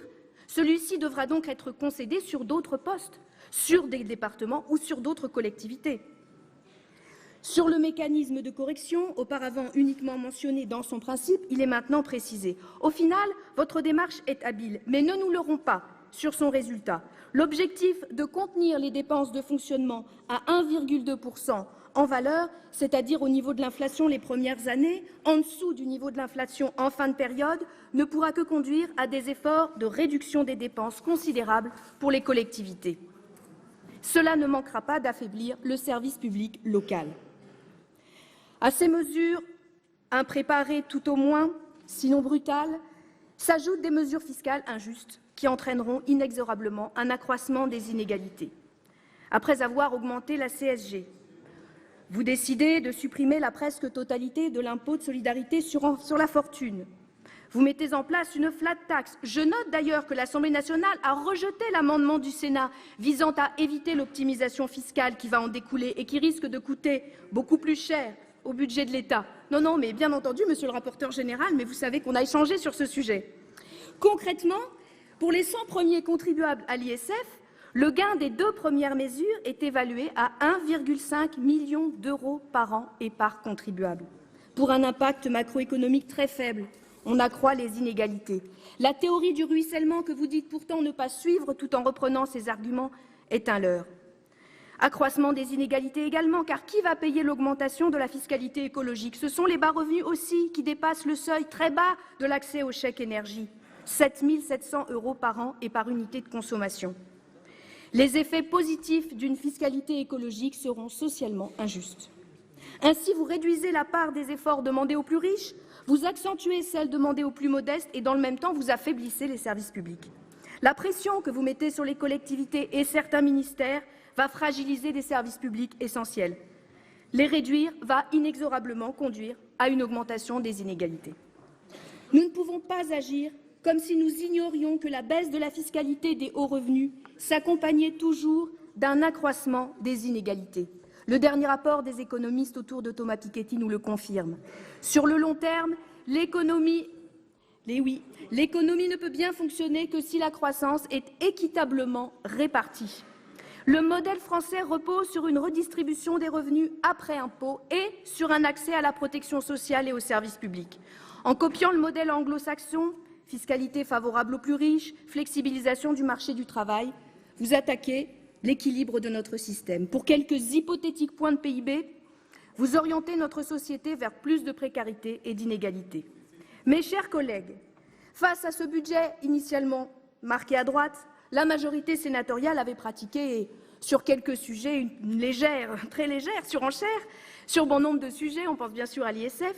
[SPEAKER 5] celui-ci devra donc être concédé sur d'autres postes, sur des départements ou sur d'autres collectivités. Sur le mécanisme de correction, auparavant uniquement mentionné dans son principe, il est maintenant précisé. Au final, votre démarche est habile, mais ne nous leurrons pas sur son résultat. L'objectif de contenir les dépenses de fonctionnement à 1,2% en valeur, c'est-à-dire au niveau de l'inflation les premières années, en dessous du niveau de l'inflation en fin de période, ne pourra que conduire à des efforts de réduction des dépenses considérables pour les collectivités. Cela ne manquera pas d'affaiblir le service public local. À ces mesures impréparées tout au moins, sinon brutales, s'ajoutent des mesures fiscales injustes qui entraîneront inexorablement un accroissement des inégalités. Après avoir augmenté la CSG, vous décidez de supprimer la presque totalité de l'impôt de solidarité sur la fortune. Vous mettez en place une flat tax. Je note d'ailleurs que l'Assemblée nationale a rejeté l'amendement du Sénat visant à éviter l'optimisation fiscale qui va en découler et qui risque de coûter beaucoup plus cher au budget de l'État. Non, non, mais bien entendu, monsieur le rapporteur général, mais vous savez qu'on a échangé sur ce sujet. Concrètement, pour les 100 premiers contribuables à l'ISF, le gain des 2 premières mesures est évalué à 1,5 million d'euros par an et par contribuable. Pour un impact macroéconomique très faible, on accroît les inégalités. La théorie du ruissellement que vous dites pourtant ne pas suivre tout en reprenant ces arguments est un leurre. Accroissement des inégalités également, car qui va payer l'augmentation de la fiscalité écologique? Ce sont les bas revenus aussi qui dépassent le seuil très bas de l'accès au chèque énergie, 7 700 € par an et par unité de consommation. Les effets positifs d'une fiscalité écologique seront socialement injustes. Ainsi, vous réduisez la part des efforts demandés aux plus riches, vous accentuez celle demandée aux plus modestes et, dans le même temps, vous affaiblissez les services publics. La pression que vous mettez sur les collectivités et certains ministères va fragiliser des services publics essentiels. Les réduire va inexorablement conduire à une augmentation des inégalités. Nous ne pouvons pas agir comme si nous ignorions que la baisse de la fiscalité des hauts revenus s'accompagnait toujours d'un accroissement des inégalités. Le dernier rapport des économistes autour de Thomas Piketty nous le confirme. Sur le long terme, l'économie ne peut bien fonctionner que si la croissance est équitablement répartie. Le modèle français repose sur une redistribution des revenus après impôt et sur un accès à la protection sociale et aux services publics. En copiant le modèle anglo-saxon, fiscalité favorable aux plus riches, flexibilisation du marché du travail, vous attaquez l'équilibre de notre système. Pour quelques hypothétiques points de PIB, vous orientez notre société vers plus de précarité et d'inégalité. Mes chers collègues, face à ce budget initialement marqué à droite, la majorité sénatoriale avait pratiqué sur quelques sujets une très légère surenchère sur bon nombre de sujets, on pense bien sûr à l'ISF.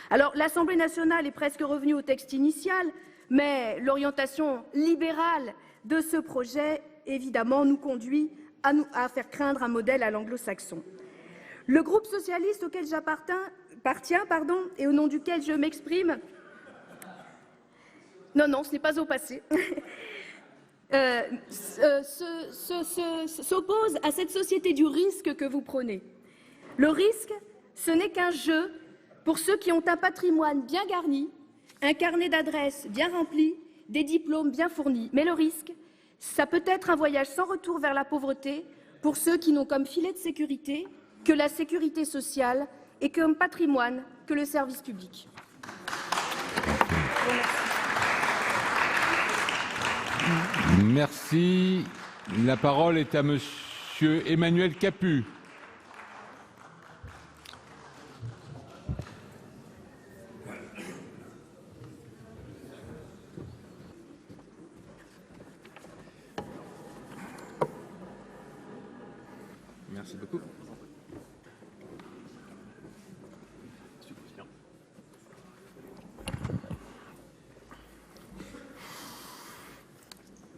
[SPEAKER 5] Alors l'Assemblée nationale est presque revenue au texte initial, mais l'orientation libérale de ce projet, évidemment, nous conduit à faire craindre un modèle à l'anglo-saxon. Le groupe socialiste auquel j'appartiens et au nom duquel je m'exprime, non, ce n'est pas au passé, s'oppose à cette société du risque que vous prenez. Le risque, ce n'est qu'un jeu pour ceux qui ont un patrimoine bien garni, un carnet d'adresses bien rempli, des diplômes bien fournis. Mais le risque, ça peut être un voyage sans retour vers la pauvreté pour ceux qui n'ont comme filet de sécurité que la sécurité sociale et comme patrimoine que le service public.
[SPEAKER 3] Merci. La parole est à monsieur Emmanuel Capus.
[SPEAKER 6] Merci beaucoup.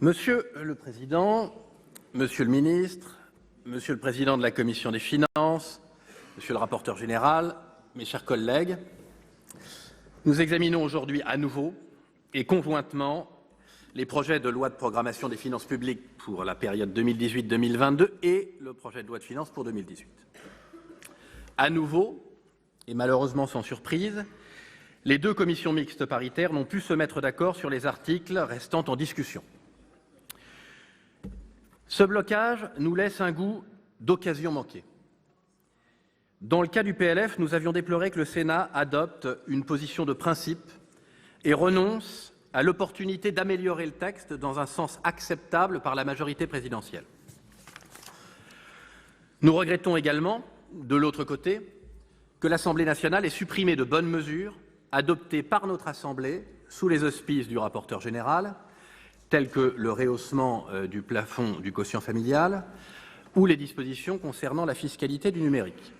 [SPEAKER 6] Monsieur le Président, Monsieur le Ministre, Monsieur le Président de la Commission des Finances, Monsieur le rapporteur général, mes chers collègues, nous examinons aujourd'hui à nouveau et conjointement les projets de loi de programmation des finances publiques pour la période 2018-2022 et le projet de loi de finances pour 2018. À nouveau, et malheureusement sans surprise, les deux commissions mixtes paritaires n'ont pu se mettre d'accord sur les articles restant en discussion. Ce blocage nous laisse un goût d'occasion manquée. Dans le cas du PLF, nous avions déploré que le Sénat adopte une position de principe et renonce à l'opportunité d'améliorer le texte dans un sens acceptable par la majorité présidentielle. Nous regrettons également, de l'autre côté, que l'Assemblée nationale ait supprimé de bonnes mesures adoptées par notre Assemblée sous les auspices du rapporteur général, tels que le rehaussement du plafond du quotient familial ou les dispositions concernant la fiscalité du numérique.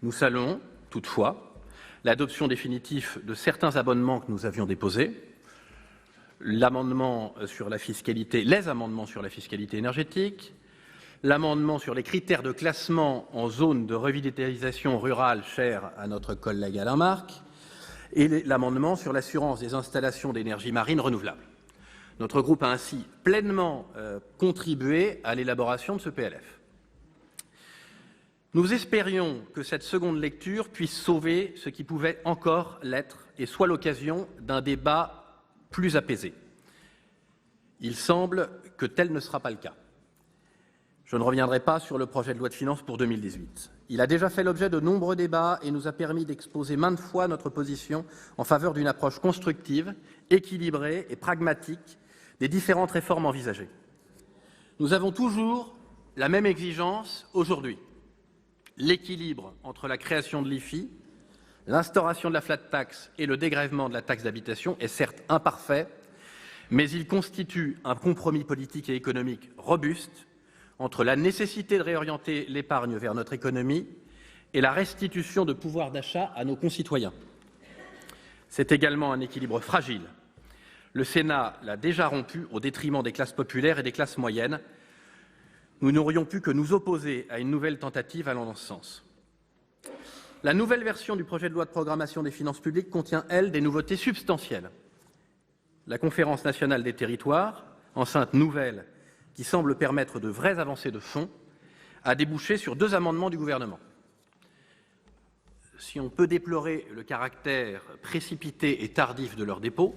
[SPEAKER 6] Nous saluons, toutefois, l'adoption définitive de certains amendements que nous avions déposés, les amendements sur la fiscalité énergétique, l'amendement sur les critères de classement en zone de revitalisation rurale cher à notre collègue Alain Marc, et l'amendement sur l'assurance des installations d'énergie marine renouvelable. Notre groupe a ainsi pleinement contribué à l'élaboration de ce PLF. Nous espérions que cette seconde lecture puisse sauver ce qui pouvait encore l'être et soit l'occasion d'un débat plus apaisé. Il semble que tel ne sera pas le cas. Je ne reviendrai pas sur le projet de loi de finances pour 2018. Il a déjà fait l'objet de nombreux débats et nous a permis d'exposer maintes fois notre position en faveur d'une approche constructive, équilibrée et pragmatique des différentes réformes envisagées. Nous avons toujours la même exigence aujourd'hui. L'équilibre entre la création de l'IFI, l'instauration de la flat tax et le dégrèvement de la taxe d'habitation est certes imparfait, mais il constitue un compromis politique et économique robuste entre la nécessité de réorienter l'épargne vers notre économie et la restitution de pouvoir d'achat à nos concitoyens. C'est également un équilibre fragile. Le Sénat l'a déjà rompu au détriment des classes populaires et des classes moyennes. Nous n'aurions pu que nous opposer à une nouvelle tentative allant dans ce sens. La nouvelle version du projet de loi de programmation des finances publiques contient, elle, des nouveautés substantielles. La Conférence nationale des territoires, enceinte nouvelle qui semble permettre de vraies avancées de fond, a débouché sur 2 amendements du gouvernement. Si on peut déplorer le caractère précipité et tardif de leur dépôt,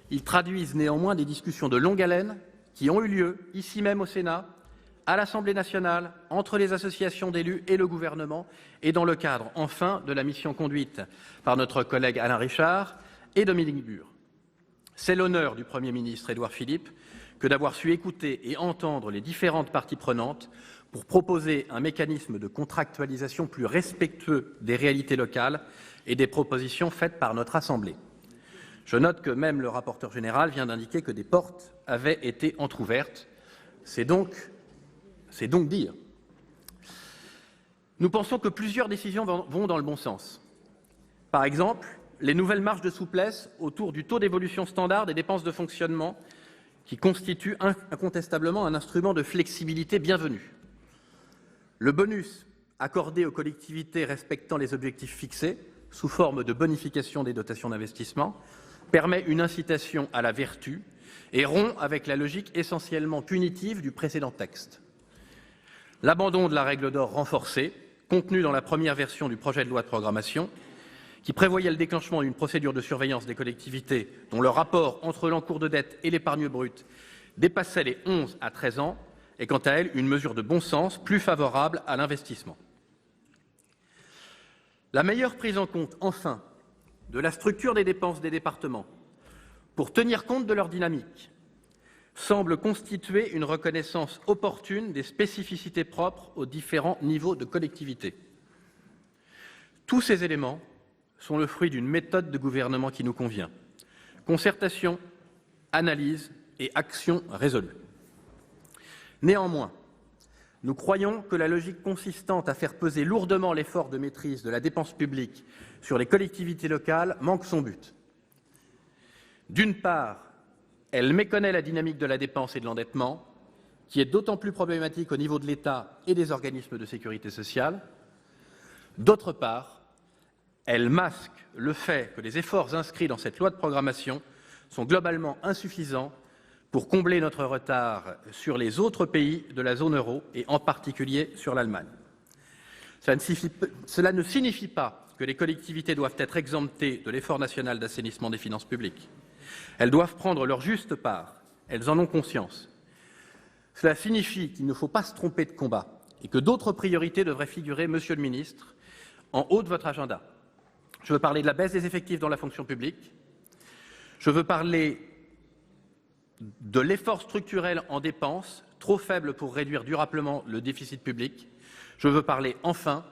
[SPEAKER 6] ils traduisent néanmoins des discussions de longue haleine qui ont eu lieu ici même au Sénat, à l'Assemblée nationale, entre les associations d'élus et le gouvernement, et dans le cadre, enfin, de la mission conduite par notre collègue Alain Richard et Dominique Bur. C'est l'honneur du Premier ministre Édouard Philippe que d'avoir su écouter et entendre les différentes parties prenantes pour proposer un mécanisme de contractualisation plus respectueux des réalités locales et des propositions faites par notre Assemblée. Je note que même le rapporteur général vient d'indiquer que des portes avaient été entr'ouvertes. C'est donc dire. Nous pensons que plusieurs décisions vont dans le bon sens. Par exemple, les nouvelles marges de souplesse autour du taux d'évolution standard des dépenses de fonctionnement qui constituent incontestablement un instrument de flexibilité bienvenu. Le bonus accordé aux collectivités respectant les objectifs fixés, sous forme de bonification des dotations d'investissement, permet une incitation à la vertu et rompt avec la logique essentiellement punitive du précédent texte. L'abandon de la règle d'or renforcée, contenue dans la première version du projet de loi de programmation, qui prévoyait le déclenchement d'une procédure de surveillance des collectivités dont le rapport entre l'encours de dette et l'épargne brute dépassait les 11 à 13 ans, est quant à elle une mesure de bon sens plus favorable à l'investissement. La meilleure prise en compte, enfin, de la structure des dépenses des départements pour tenir compte de leur dynamique semble constituer une reconnaissance opportune des spécificités propres aux différents niveaux de collectivité. Tous ces éléments sont le fruit d'une méthode de gouvernement qui nous convient. Concertation, analyse et action résolue. Néanmoins, nous croyons que la logique consistante à faire peser lourdement l'effort de maîtrise de la dépense publique sur les collectivités locales manque son but. D'une part, elle méconnaît la dynamique de la dépense et de l'endettement, qui est d'autant plus problématique au niveau de l'État et des organismes de sécurité sociale. D'autre part, elle masque le fait que les efforts inscrits dans cette loi de programmation sont globalement insuffisants pour combler notre retard sur les autres pays de la zone euro et en particulier sur l'Allemagne. Cela ne signifie pas que les collectivités doivent être exemptées de l'effort national d'assainissement des finances publiques. Elles doivent prendre leur juste part, elles en ont conscience. Cela signifie qu'il ne faut pas se tromper de combat et que d'autres priorités devraient figurer, Monsieur le Ministre, en haut de votre agenda. Je veux parler de la baisse des effectifs dans la fonction publique. Je veux parler de l'effort structurel en dépenses, trop faible pour réduire durablement le déficit public. Je veux parler enfin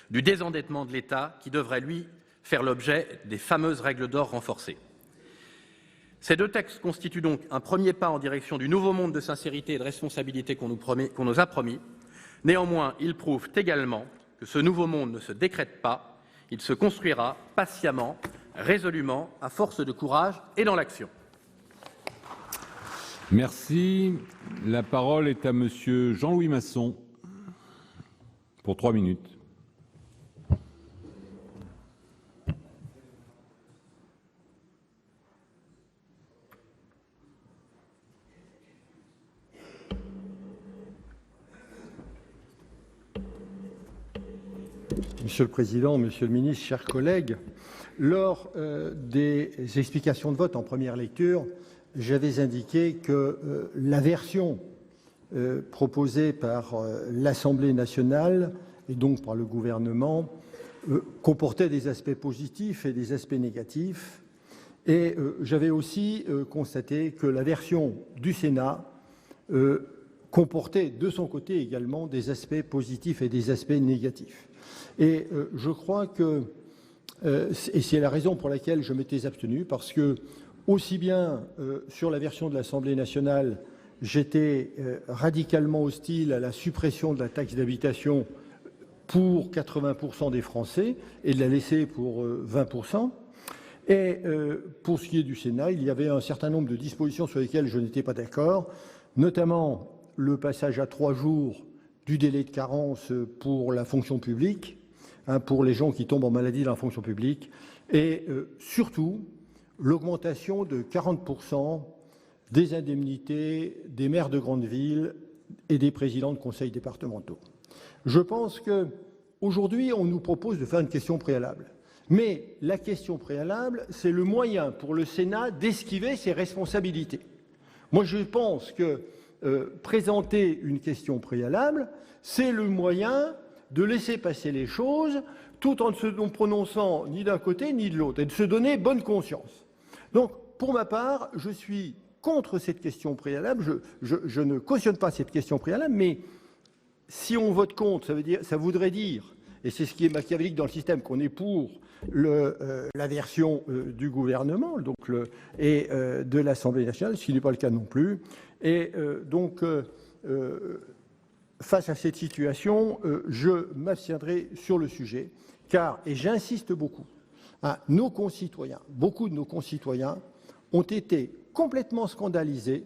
[SPEAKER 6] du désendettement de l'État qui devrait, lui, faire l'objet des fameuses règles d'or renforcées. Ces 2 textes constituent donc un premier pas en direction du nouveau monde de sincérité et de responsabilité qu'on nous a promis. Néanmoins, ils prouvent également que ce nouveau monde ne se décrète pas. Il se construira patiemment, résolument, à force de courage et dans l'action.
[SPEAKER 3] Merci. La parole est à Monsieur Jean-Louis Masson pour 3 minutes.
[SPEAKER 7] Monsieur le Président, Monsieur le Ministre, chers collègues, lors des explications de vote en première lecture, j'avais indiqué que la version proposée par l'Assemblée nationale et donc par le gouvernement comportait des aspects positifs et des aspects négatifs. Et j'avais aussi constaté que la version du Sénat comportait de son côté également des aspects positifs et des aspects négatifs. Et je crois que, et c'est la raison pour laquelle je m'étais abstenu, parce que aussi bien sur la version de l'Assemblée nationale, j'étais radicalement hostile à la suppression de la taxe d'habitation pour 80% des Français et de la laisser pour 20%. Et pour ce qui est du Sénat, il y avait un certain nombre de dispositions sur lesquelles je n'étais pas d'accord, notamment le passage à 3 jours du délai de carence pour la fonction publique, pour les gens qui tombent en maladie dans la fonction publique, et surtout l'augmentation de 40% des indemnités des maires de grandes villes et des présidents de conseils départementaux. Je pense qu'aujourd'hui, on nous propose de faire une question préalable. Mais la question préalable, c'est le moyen pour le Sénat d'esquiver ses responsabilités. Moi, je pense que présenter une question préalable, c'est le moyen de laisser passer les choses tout en ne se prononçant ni d'un côté ni de l'autre et de se donner bonne conscience. Donc, pour ma part, je suis contre cette question préalable. Je ne cautionne pas cette question préalable, mais si on vote contre, ça voudrait dire, et c'est ce qui est machiavélique dans le système, qu'on est pour la version du gouvernement et de l'Assemblée nationale, ce qui n'est pas le cas non plus. Et donc, face à cette situation, je m'abstiendrai sur le sujet, car, et j'insiste beaucoup, nos concitoyens, beaucoup de nos concitoyens ont été complètement scandalisés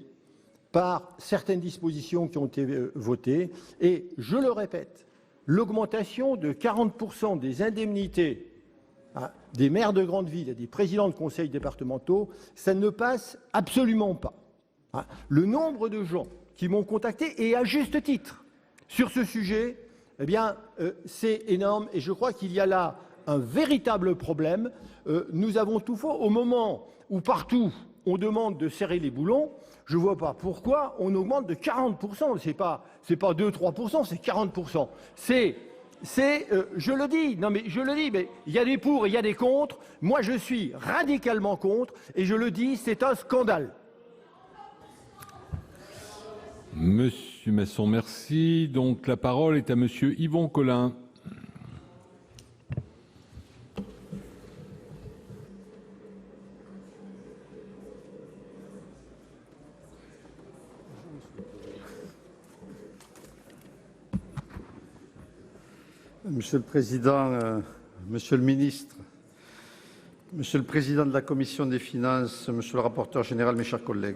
[SPEAKER 7] par certaines dispositions qui ont été votées. Et je le répète, l'augmentation de 40% des indemnités des maires de grandes villes et des présidents de conseils départementaux, ça ne passe absolument pas. Le nombre de gens qui m'ont contacté, et à juste titre, sur ce sujet, eh bien, c'est énorme. Et je crois qu'il y a là un véritable problème. Nous avons tout fait au moment où partout on demande de serrer les boulons. Je ne vois pas pourquoi on augmente de 40%. C'est pas 2-3%, c'est 40%. Je le dis, mais il y a des pour et il y a des contre. Moi, je suis radicalement contre et je le dis, c'est un scandale.
[SPEAKER 3] Monsieur Masson, merci. Donc la parole est à monsieur Yvon Collin.
[SPEAKER 8] Monsieur le Président, Monsieur le Ministre, Monsieur le Président de la Commission des Finances, Monsieur le rapporteur général, mes chers collègues,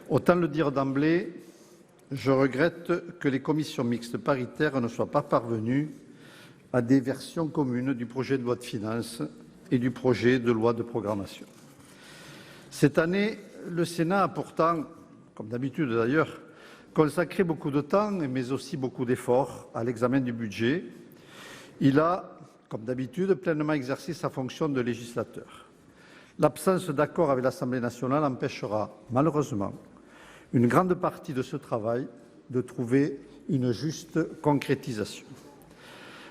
[SPEAKER 8] autant le dire d'emblée, je regrette que les commissions mixtes paritaires ne soient pas parvenues à des versions communes du projet de loi de finances et du projet de loi de programmation. Cette année, le Sénat a pourtant, comme d'habitude d'ailleurs, consacré beaucoup de temps, mais aussi beaucoup d'efforts à l'examen du budget. Il a, comme d'habitude, pleinement exercé sa fonction de législateur. L'absence d'accord avec l'Assemblée nationale empêchera, malheureusement, une grande partie de ce travail de trouver une juste concrétisation.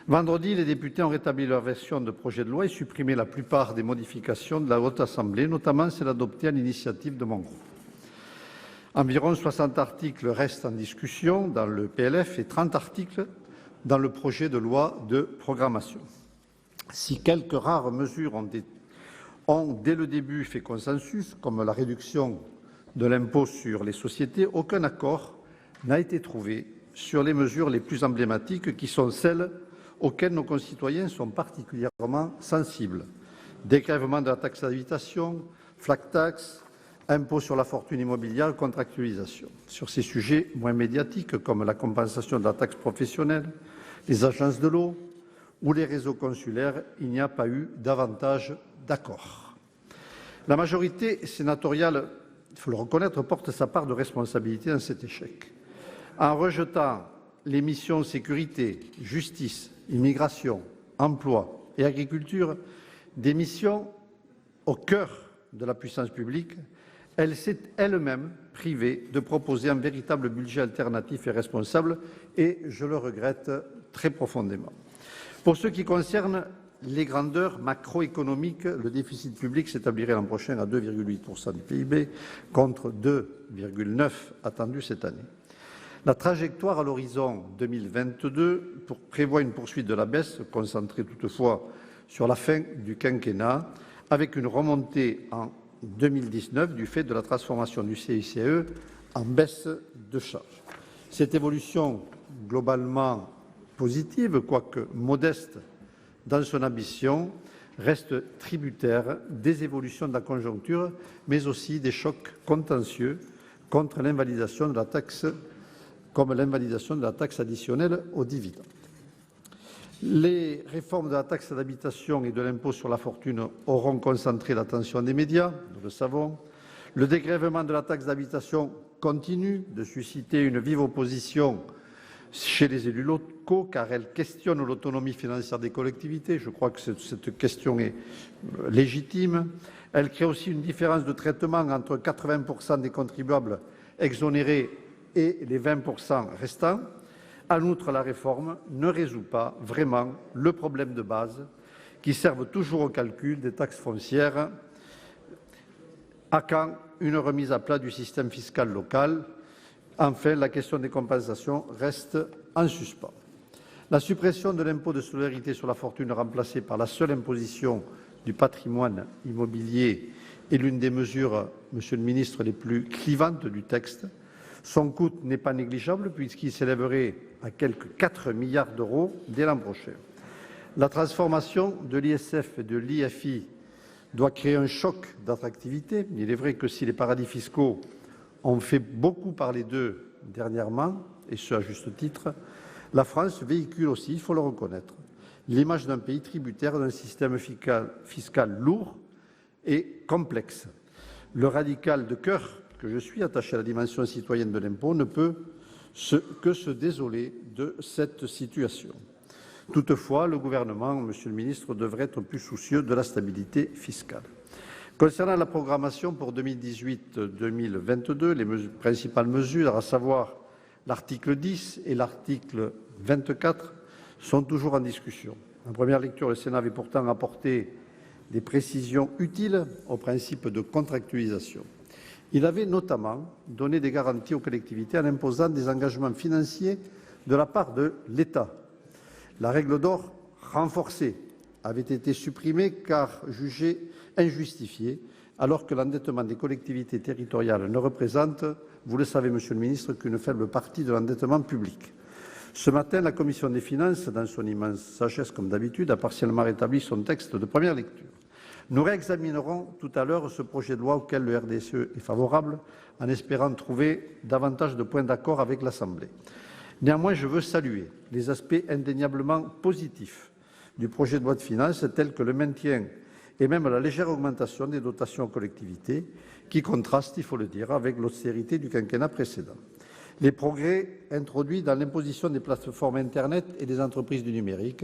[SPEAKER 8] Vendredi, les députés ont rétabli leur version de projet de loi et supprimé la plupart des modifications de la Haute Assemblée, notamment celles adoptées à l'initiative de mon groupe. Environ 60 articles restent en discussion dans le PLF et 30 articles dans le projet de loi de programmation. Si quelques rares mesures ont dès le début fait consensus, comme la réduction de l'impôt sur les sociétés, aucun accord n'a été trouvé sur les mesures les plus emblématiques qui sont celles auxquelles nos concitoyens sont particulièrement sensibles. Dégrèvement de la taxe d'habitation, flat tax, impôt sur la fortune immobilière, contractualisation. Sur ces sujets moins médiatiques comme la compensation de la taxe professionnelle, les agences de l'eau ou les réseaux consulaires, il n'y a pas eu davantage d'accords. La majorité sénatoriale, il faut le reconnaître, porte sa part de responsabilité dans cet échec. En rejetant les missions sécurité, justice, immigration, emploi et agriculture, des missions au cœur de la puissance publique, elle s'est elle-même privée de proposer un véritable budget alternatif et responsable, et je le regrette très profondément. Pour ce qui concerne les grandeurs macroéconomiques, le déficit public s'établirait l'an prochain à 2,8% du PIB contre 2,9% attendu cette année. La trajectoire à l'horizon 2022 prévoit une poursuite de la baisse, concentrée toutefois sur la fin du quinquennat, avec une remontée en 2019 du fait de la transformation du CICE en baisse de charges. Cette évolution globalement positive, quoique modeste dans son ambition, reste tributaire des évolutions de la conjoncture, mais aussi des chocs contentieux contre l'invalidation de la taxe, comme l'invalidation de la taxe additionnelle aux dividendes. Les réformes de la taxe d'habitation et de l'impôt sur la fortune auront concentré l'attention des médias, nous le savons. Le dégrèvement de la taxe d'habitation continue de susciter une vive opposition chez les élus locaux, car elle questionne l'autonomie financière des collectivités. Je crois que cette question est légitime. Elle crée aussi une différence de traitement entre 80% des contribuables exonérés et les 20% restants. En outre, la réforme ne résout pas vraiment le problème de base qui servent toujours au calcul des taxes foncières. À quand une remise à plat du système fiscal local? Enfin, la question des compensations reste en suspens. La suppression de l'impôt de solidarité sur la fortune remplacée par la seule imposition du patrimoine immobilier est l'une des mesures, Monsieur le ministre, les plus clivantes du texte. Son coût n'est pas négligeable puisqu'il s'élèverait à quelques 4 milliards d'euros dès l'an prochain. La transformation de l'ISF et de l'IFI doit créer un choc d'attractivité. Il est vrai que si les paradis fiscaux ont fait beaucoup parler d'eux dernièrement, et ce à juste titre, la France véhicule aussi, il faut le reconnaître, l'image d'un pays tributaire d'un système fiscal lourd et complexe. Le radical de cœur que je suis, attaché à la dimension citoyenne de l'impôt, ne peut que se désoler de cette situation. Toutefois, le gouvernement, Monsieur le ministre, devrait être plus soucieux de la stabilité fiscale. Concernant la programmation pour 2018-2022, les principales mesures, à savoir l'article 10 et l'article 24, sont toujours en discussion. En première lecture, le Sénat avait pourtant apporté des précisions utiles au principe de contractualisation. Il avait notamment donné des garanties aux collectivités en imposant des engagements financiers de la part de l'État. La règle d'or renforcée avait été supprimée car jugée injustifiée, alors que l'endettement des collectivités territoriales ne représente, vous le savez, Monsieur le ministre, qu'une faible partie de l'endettement public. Ce matin, la Commission des finances, dans son immense sagesse comme d'habitude, a partiellement rétabli son texte de première lecture. Nous réexaminerons tout à l'heure ce projet de loi auquel le RDSE est favorable, en espérant trouver davantage de points d'accord avec l'Assemblée. Néanmoins, je veux saluer les aspects indéniablement positifs du projet de loi de finances, tels que le maintien et même la légère augmentation des dotations aux collectivités, qui contrastent, il faut le dire, avec l'austérité du quinquennat précédent. Les progrès introduits dans l'imposition des plateformes Internet et des entreprises du numérique,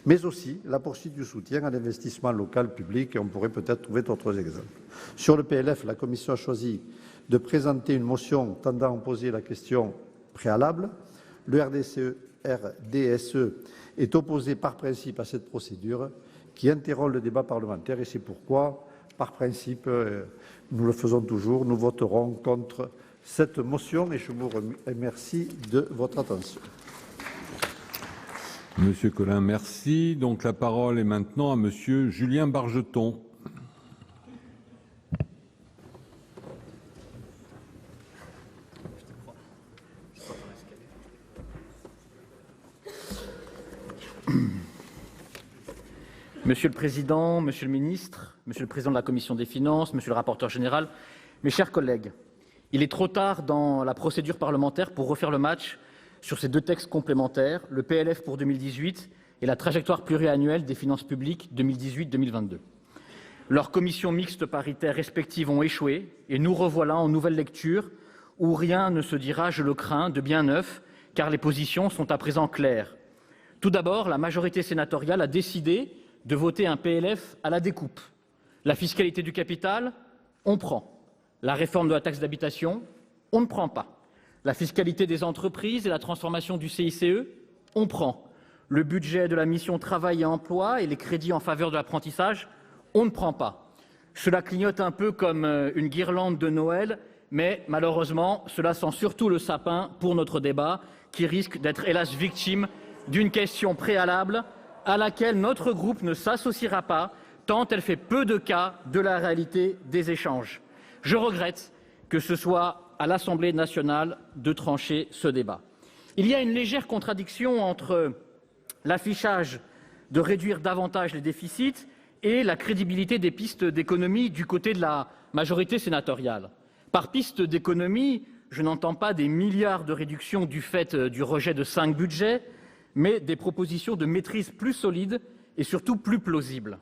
[SPEAKER 8] mais aussi la poursuite du soutien à l'investissement local public, et on pourrait peut-être trouver d'autres exemples. Sur le PLF, la Commission a choisi de présenter une motion tendant à opposer la question préalable. Le RDSE est opposé par principe à cette procédure qui interrompt le débat parlementaire, et c'est pourquoi, par principe, nous le faisons toujours, nous voterons contre cette motion, et je vous remercie de votre attention.
[SPEAKER 3] Monsieur Collin, merci. Donc la parole est maintenant à Monsieur Julien Bargeton.
[SPEAKER 9] Monsieur le Président, Monsieur le Ministre, Monsieur le Président de la Commission des Finances, Monsieur le rapporteur général, mes chers collègues, il est trop tard dans la procédure parlementaire pour refaire le match sur ces deux textes complémentaires, le PLF pour 2018 et la trajectoire pluriannuelle des finances publiques 2018-2022. Leurs commissions mixtes paritaires respectives ont échoué et nous revoilà en nouvelle lecture où rien ne se dira, je le crains, de bien neuf, car les positions sont à présent claires. Tout d'abord, la majorité sénatoriale a décidé de voter un PLF à la découpe. La fiscalité du capital, on prend. La réforme de la taxe d'habitation, on ne prend pas. La fiscalité des entreprises et la transformation du CICE, on prend. Le budget de la mission Travail et Emploi et les crédits en faveur de l'apprentissage, on ne prend pas. Cela clignote un peu comme une guirlande de Noël, mais malheureusement, cela sent surtout le sapin pour notre débat, qui risque d'être hélas victime d'une question préalable à laquelle notre groupe ne s'associera pas, tant elle fait peu de cas de la réalité des échanges. Je regrette que ce soit à l'Assemblée nationale de trancher ce débat. Il y a une légère contradiction entre l'affichage de réduire davantage les déficits et la crédibilité des pistes d'économie du côté de la majorité sénatoriale. Par piste d'économie, je n'entends pas des milliards de réductions du fait du rejet de 5 budgets, mais des propositions de maîtrise plus solides et surtout plus plausibles.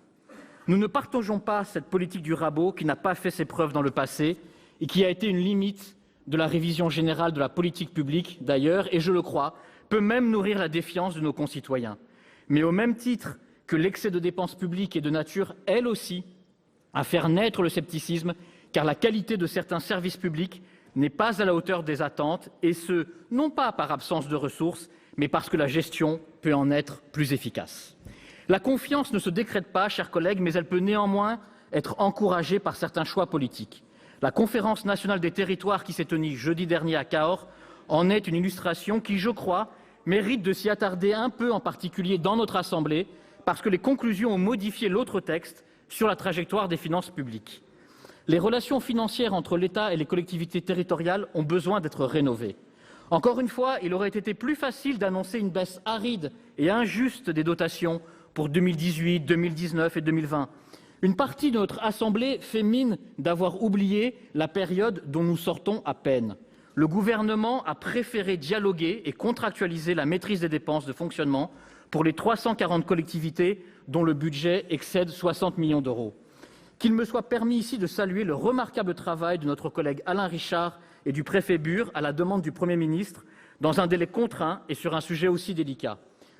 [SPEAKER 9] Nous ne partageons pas cette politique du rabot qui n'a pas fait ses preuves dans le passé et qui a été une limite de la révision générale de la politique publique d'ailleurs, et je le crois, peut même nourrir la défiance de nos concitoyens. Mais au même titre que l'excès de dépenses publiques est de nature, elle aussi, à faire naître le scepticisme, car la qualité de certains services publics n'est pas à la hauteur des attentes, et ce, non pas par absence de ressources, mais parce que la gestion peut en être plus efficace. La confiance ne se décrète pas, chers collègues, mais elle peut néanmoins être encouragée par certains choix politiques. La Conférence nationale des territoires qui s'est tenue jeudi dernier à Cahors en est une illustration qui, je crois, mérite de s'y attarder un peu, en particulier dans notre Assemblée, parce que les conclusions ont modifié l'autre texte sur la trajectoire des finances publiques. Les relations financières entre l'État et les collectivités territoriales ont besoin d'être rénovées. Encore une fois, il aurait été plus facile d'annoncer une baisse aride et injuste des dotations pour 2018, 2019 et 2020. Une partie de notre Assemblée fait mine d'avoir oublié la période dont nous sortons à peine. Le gouvernement a préféré dialoguer et contractualiser la maîtrise des dépenses de fonctionnement pour les 340 collectivités dont le budget excède 60 millions d'euros. Qu'il me soit permis ici de saluer le remarquable travail de notre collègue Alain Richard et du préfet Bure à la demande du Premier ministre dans un délai contraint et sur un sujet aussi délicat.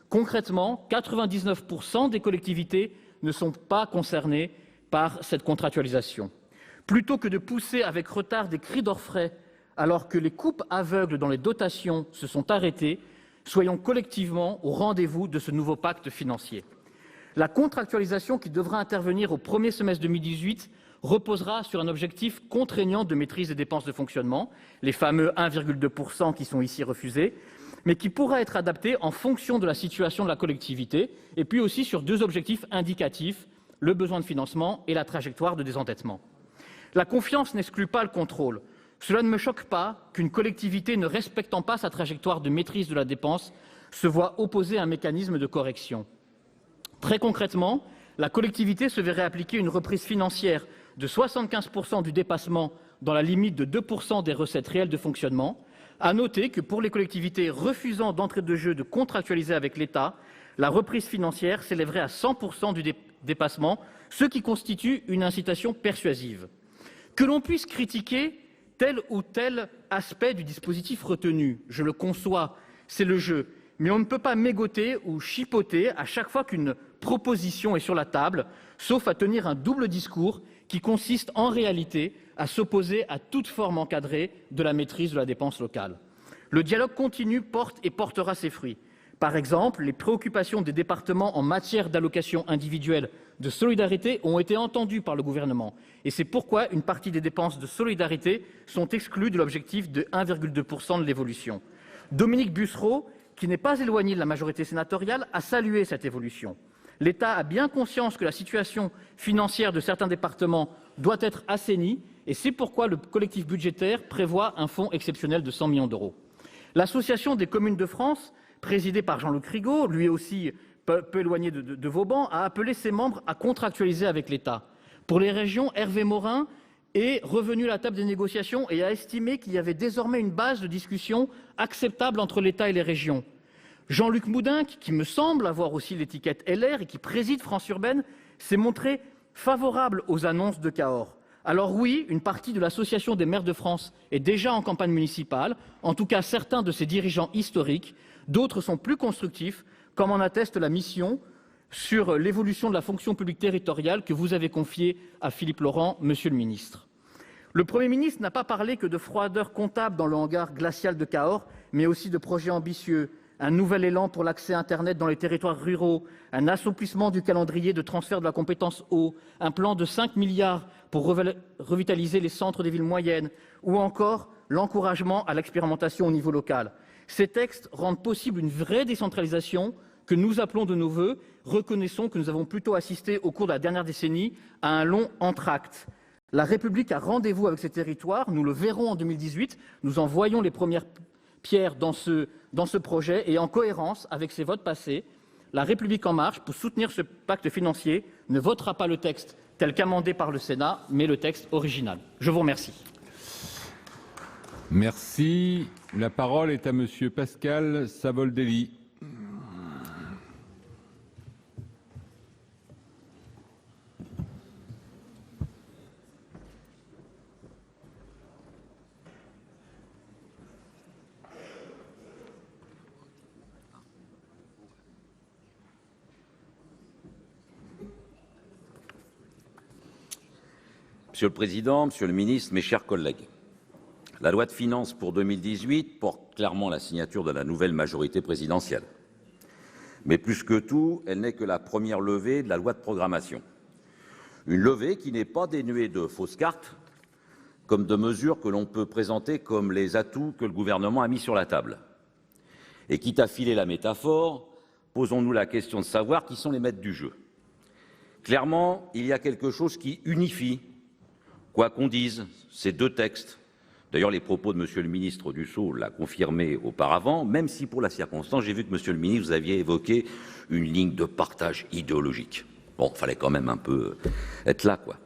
[SPEAKER 9] Concrètement, 99% des collectivités ne sont pas concernées par cette contractualisation. Plutôt que de pousser avec retard des cris d'orfraie alors que les coupes aveugles dans les dotations se sont arrêtées, soyons collectivement au rendez-vous de ce nouveau pacte financier. La contractualisation qui devra intervenir au premier semestre 2018 reposera sur un objectif contraignant de maîtrise des dépenses de fonctionnement, les fameux 1,2% qui sont ici refusés, mais qui pourra être adapté en fonction de la situation de la collectivité, et puis aussi sur 2 objectifs indicatifs, le besoin de financement et la trajectoire de désendettement. La confiance n'exclut pas le contrôle. Cela ne me choque pas qu'une collectivité ne respectant pas sa trajectoire de maîtrise de la dépense se voit opposer un mécanisme de correction. Très concrètement, la collectivité se verrait appliquer une reprise financière de 75% du dépassement dans la limite de 2% des recettes réelles de fonctionnement. À noter que pour les collectivités refusant d'entrée de jeu de contractualiser avec l'État, la reprise financière s'élèverait à 100% du dépassement, ce qui constitue une incitation persuasive. Que l'on puisse critiquer tel ou tel aspect du dispositif retenu, je le conçois, c'est le jeu, mais on ne peut pas mégoter ou chipoter à chaque fois qu'une proposition est sur la table, sauf à tenir un double discours qui consiste en réalité à s'opposer à toute forme encadrée de la maîtrise de la dépense locale. Le dialogue continu porte et portera ses fruits. Par exemple, les préoccupations des départements en matière d'allocation individuelle de solidarité ont été entendues par le gouvernement. Et c'est pourquoi une partie des dépenses de solidarité sont exclues de l'objectif de 1,2% de l'évolution. Dominique Bussereau, qui n'est pas éloigné de la majorité sénatoriale, a salué cette évolution. L'État a bien conscience que la situation financière de certains départements doit être assainie, et c'est pourquoi le collectif budgétaire prévoit un fonds exceptionnel de 100 millions d'euros. L'Association des communes de France, présidée par Jean-Luc Rigaud, lui aussi peu éloigné de vos bancs, a appelé ses membres à contractualiser avec l'État. Pour les régions, Hervé Morin est revenu à la table des négociations et a estimé qu'il y avait désormais une base de discussion acceptable entre l'État et les régions. Jean-Luc Moudinque, qui me semble avoir aussi l'étiquette LR et qui préside France Urbaine, s'est montré favorable aux annonces de Cahors. Alors oui, une partie de l'Association des maires de France est déjà en campagne municipale, en tout cas certains de ses dirigeants historiques, d'autres sont plus constructifs, comme en atteste la mission sur l'évolution de la fonction publique territoriale que vous avez confiée à Philippe Laurent, Monsieur le ministre. Le Premier ministre n'a pas parlé que de froideur comptable dans le hangar glacial de Cahors, mais aussi de projets ambitieux, un nouvel élan pour l'accès Internet dans les territoires ruraux, un assouplissement du calendrier de transfert de la compétence eau, un plan de 5 milliards pour revitaliser les centres des villes moyennes, ou encore l'encouragement à l'expérimentation au niveau local. Ces textes rendent possible une vraie décentralisation que nous appelons de nos vœux. Reconnaissons que nous avons plutôt assisté au cours de la dernière décennie à un long entracte. La République a rendez-vous avec ces territoires, nous le verrons en 2018, nous en voyons les premières pierres dans ce projet et en cohérence avec ses votes passés, la République En Marche, pour soutenir ce pacte financier, ne votera pas le texte tel qu'amendé par le Sénat, mais le texte original. Je vous remercie.
[SPEAKER 3] Merci. La parole est à Monsieur Pascal Savoldelli.
[SPEAKER 10] Monsieur le Président, Monsieur le Ministre, mes chers collègues, la loi de finances pour 2018 porte clairement la signature de la nouvelle majorité présidentielle. Mais plus que tout, elle n'est que la première levée de la loi de programmation. Une levée qui n'est pas dénuée de fausses cartes, comme de mesures que l'on peut présenter comme les atouts que le gouvernement a mis sur la table. Et quitte à filer la métaphore, posons-nous la question de savoir qui sont les maîtres du jeu. Clairement, il y a quelque chose qui unifie, quoi qu'on dise, ces deux textes. D'ailleurs, les propos de Monsieur le ministre Dussopt l'a confirmé auparavant, même si pour la circonstance, j'ai vu que Monsieur le ministre, vous aviez évoqué une ligne de partage idéologique. Bon, il fallait quand même un peu être là, quoi.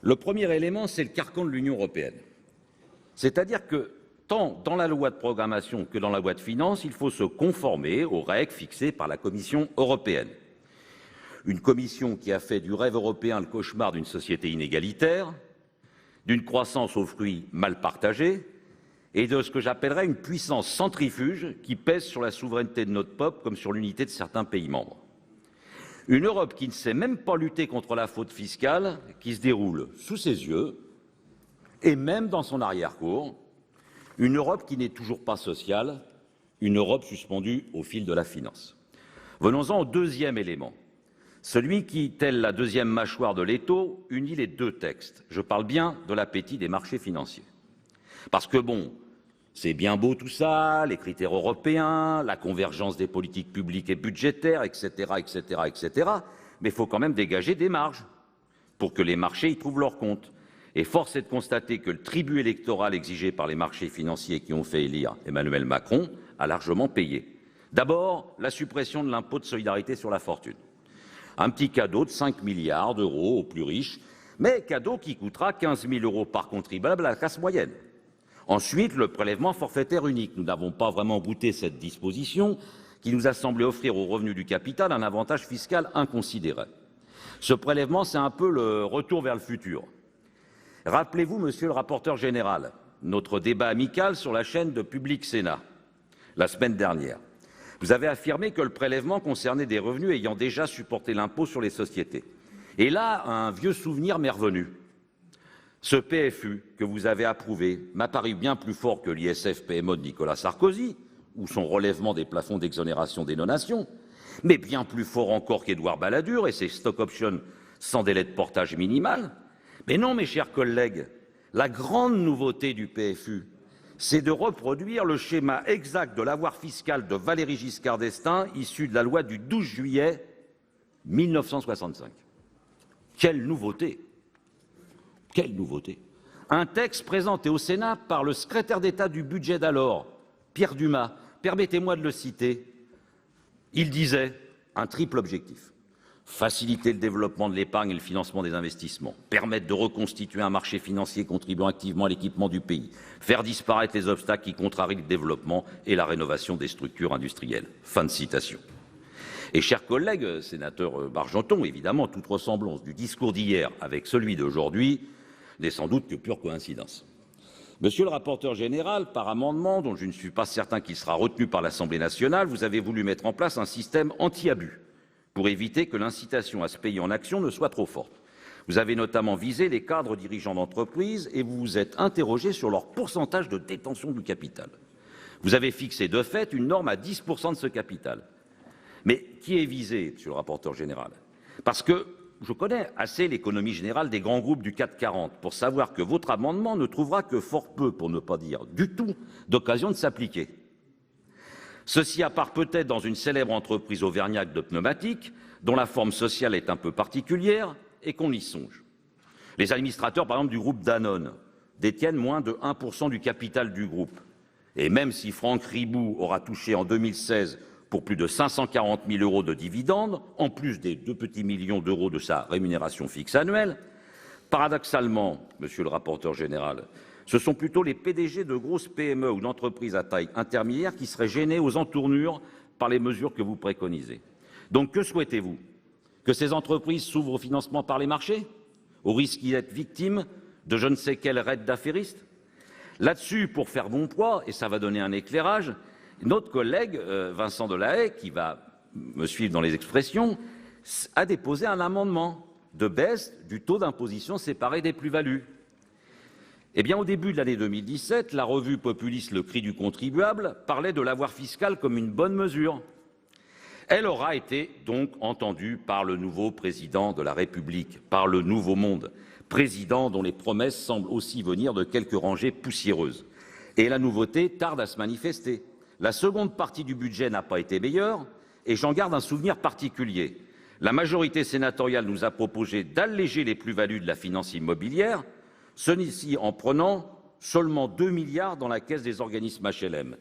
[SPEAKER 10] Le premier élément, c'est le carcan de l'Union européenne. C'est-à-dire que, tant dans la loi de programmation que dans la loi de finances, il faut se conformer aux règles fixées par la Commission européenne. Une commission qui a fait du rêve européen le cauchemar d'une société inégalitaire, d'une croissance aux fruits mal partagés et de ce que j'appellerais une puissance centrifuge qui pèse sur la souveraineté de notre peuple comme sur l'unité de certains pays membres. Une Europe qui ne sait même pas lutter contre la fraude fiscale qui se déroule sous ses yeux et même dans son arrière-cour. Une Europe qui n'est toujours pas sociale, une Europe suspendue au fil de la finance. Venons-en au deuxième élément. Celui qui, telle la deuxième mâchoire de l'étau, unit les deux textes. Je parle bien de l'appétit des marchés financiers. Parce que bon, c'est bien beau tout ça, les critères européens, la convergence des politiques publiques et budgétaires, etc., etc., etc., mais il faut quand même dégager des marges pour que les marchés y trouvent leur compte. Et force est de constater que le tribut électoral exigé par les marchés financiers qui ont fait élire Emmanuel Macron a largement payé. D'abord, la suppression de l'impôt de solidarité sur la fortune. Un petit cadeau de 5 milliards d'euros aux plus riches, mais cadeau qui coûtera 15 000 € par contribuable à la classe moyenne. Ensuite, le prélèvement forfaitaire unique. Nous n'avons pas vraiment goûté cette disposition qui nous a semblé offrir aux revenus du capital un avantage fiscal inconsidéré. Ce prélèvement, c'est un peu le retour vers le futur. Rappelez-vous, monsieur le rapporteur général, notre débat amical sur la chaîne de Public Sénat, la semaine dernière. Vous avez affirmé que le prélèvement concernait des revenus ayant déjà supporté l'impôt sur les sociétés. Et là, un vieux souvenir m'est revenu. Ce PFU que vous avez approuvé m'a paru bien plus fort que l'ISF-PME de Nicolas Sarkozy, ou son relèvement des plafonds d'exonération des donations, mais bien plus fort encore qu'Édouard Balladur et ses stock options sans délai de portage minimal. Mais non, mes chers collègues, la grande nouveauté du PFU, c'est de reproduire le schéma exact de l'avoir fiscal de Valéry Giscard d'Estaing, issu de la loi du 12 juillet 1965. Quelle nouveauté! Quelle nouveauté! Un texte présenté au Sénat par le secrétaire d'État du budget d'alors, Pierre Dumas, permettez-moi de le citer. Il disait un triple objectif. Faciliter le développement de l'épargne et le financement des investissements, permettre de reconstituer un marché financier contribuant activement à l'équipement du pays, faire disparaître les obstacles qui contrarient le développement et la rénovation des structures industrielles. Fin de citation. Et chers collègues, sénateur Bargeton, évidemment, toute ressemblance du discours d'hier avec celui d'aujourd'hui n'est sans doute que pure coïncidence. Monsieur le rapporteur général, par amendement, dont je ne suis pas certain qu'il sera retenu par l'Assemblée nationale, vous avez voulu mettre en place un système anti-abus pour éviter que l'incitation à se payer en actions ne soit trop forte. Vous avez notamment visé les cadres dirigeants d'entreprise et vous vous êtes interrogé sur leur pourcentage de détention du capital. Vous avez fixé de fait une norme à 10% de ce capital. Mais qui est visé, monsieur le rapporteur général? Parce que je connais assez l'économie générale des grands groupes du CAC 40 pour savoir que votre amendement ne trouvera que fort peu, pour ne pas dire du tout, d'occasion de s'appliquer. Ceci à part peut-être dans une célèbre entreprise auvergnate de pneumatiques, dont la forme sociale est un peu particulière et qu'on y songe. Les administrateurs, par exemple, du groupe Danone détiennent moins de 1% du capital du groupe. Et même si Franck Ribou aura touché en 2016 pour plus de 540 000 € de dividendes, en plus des 2 petits millions d'euros de sa rémunération fixe annuelle, paradoxalement, monsieur le rapporteur général, ce sont plutôt les PDG de grosses PME ou d'entreprises à taille intermédiaire qui seraient gênés aux entournures par les mesures que vous préconisez. Donc que souhaitez-vous? Que ces entreprises s'ouvrent au financement par les marchés, au risque d'y être victimes de je ne sais quelle raid d'affairistes? Là-dessus, pour faire bon poids, et ça va donner un éclairage, notre collègue Vincent Delahaye, qui va me suivre dans les expressions, a déposé un amendement de baisse du taux d'imposition séparé des plus-values. Eh bien, au début de l'année 2017, la revue populiste Le Cri du contribuable parlait de l'avoir fiscal comme une bonne mesure. Elle aura été donc entendue par le nouveau président de la République, par le Nouveau Monde, président dont les promesses semblent aussi venir de quelques rangées poussiéreuses. Et la nouveauté tarde à se manifester. La seconde partie du budget n'a pas été meilleure, et j'en garde un souvenir particulier. La majorité sénatoriale nous a proposé d'alléger les plus-values de la finance immobilière, ceci en prenant seulement 2 milliards dans la caisse des organismes HLM,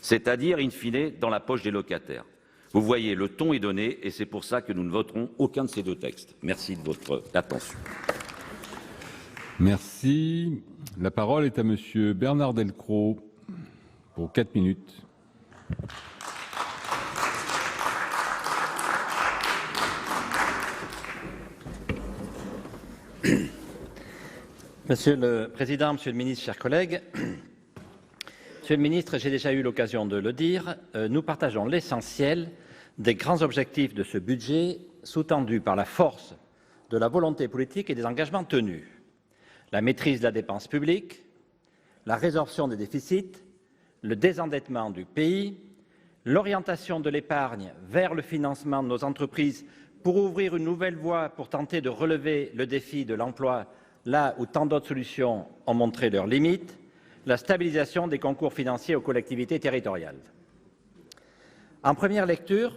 [SPEAKER 10] c'est-à-dire, in fine, dans la poche des locataires. Vous voyez, le ton est donné, et c'est pour ça que nous ne voterons aucun de ces deux textes. Merci de votre attention.
[SPEAKER 3] Merci. La parole est à monsieur Bernard Delcros pour 4 minutes.
[SPEAKER 9] Monsieur le Président, Monsieur le Ministre, chers collègues, Monsieur le Ministre, j'ai déjà eu l'occasion de le dire, nous partageons l'essentiel des grands objectifs de ce budget, sous-tendu par la force de la volonté politique et des engagements tenus. La maîtrise de la dépense publique, la résorption des déficits, le désendettement du pays, l'orientation de l'épargne vers le financement de nos entreprises pour ouvrir une nouvelle voie pour tenter de relever le défi de l'emploi là où tant d'autres solutions ont montré leurs limites, la stabilisation des concours financiers aux collectivités territoriales. En première lecture,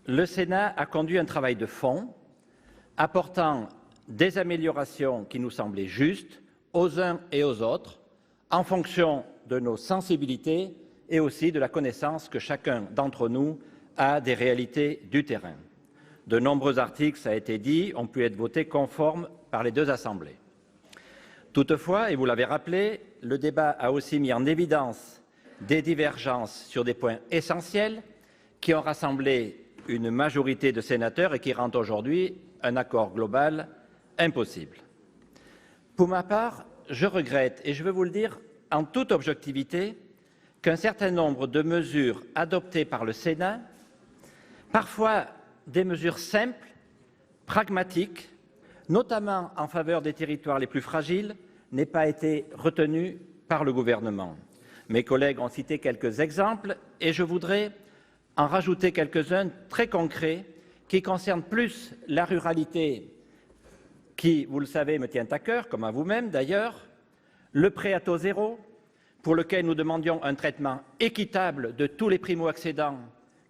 [SPEAKER 9] le Sénat a conduit un travail de fond, apportant des améliorations qui nous semblaient justes aux uns et aux autres, en fonction de nos sensibilités et aussi de la connaissance que chacun d'entre nous a des réalités du terrain. De nombreux articles, ça a été dit, ont pu être votés conformes par les deux assemblées. Toutefois, et vous l'avez rappelé, le débat a aussi mis en évidence des divergences sur des points essentiels qui ont rassemblé une majorité de sénateurs et qui rendent aujourd'hui un accord global impossible. Pour ma part, je regrette, et je veux vous le dire en toute objectivité, qu'un certain nombre de mesures adoptées par le Sénat, parfois des mesures simples, pragmatiques, notamment en faveur des territoires les plus fragiles, n'aient pas été retenues par le gouvernement. Mes collègues ont cité quelques exemples et je voudrais en rajouter quelques-uns très concrets qui concernent plus la ruralité qui, vous le savez, me tient à cœur, comme à vous-même d'ailleurs, le prêt à taux zéro, pour lequel nous demandions un traitement équitable de tous les primo-accédants,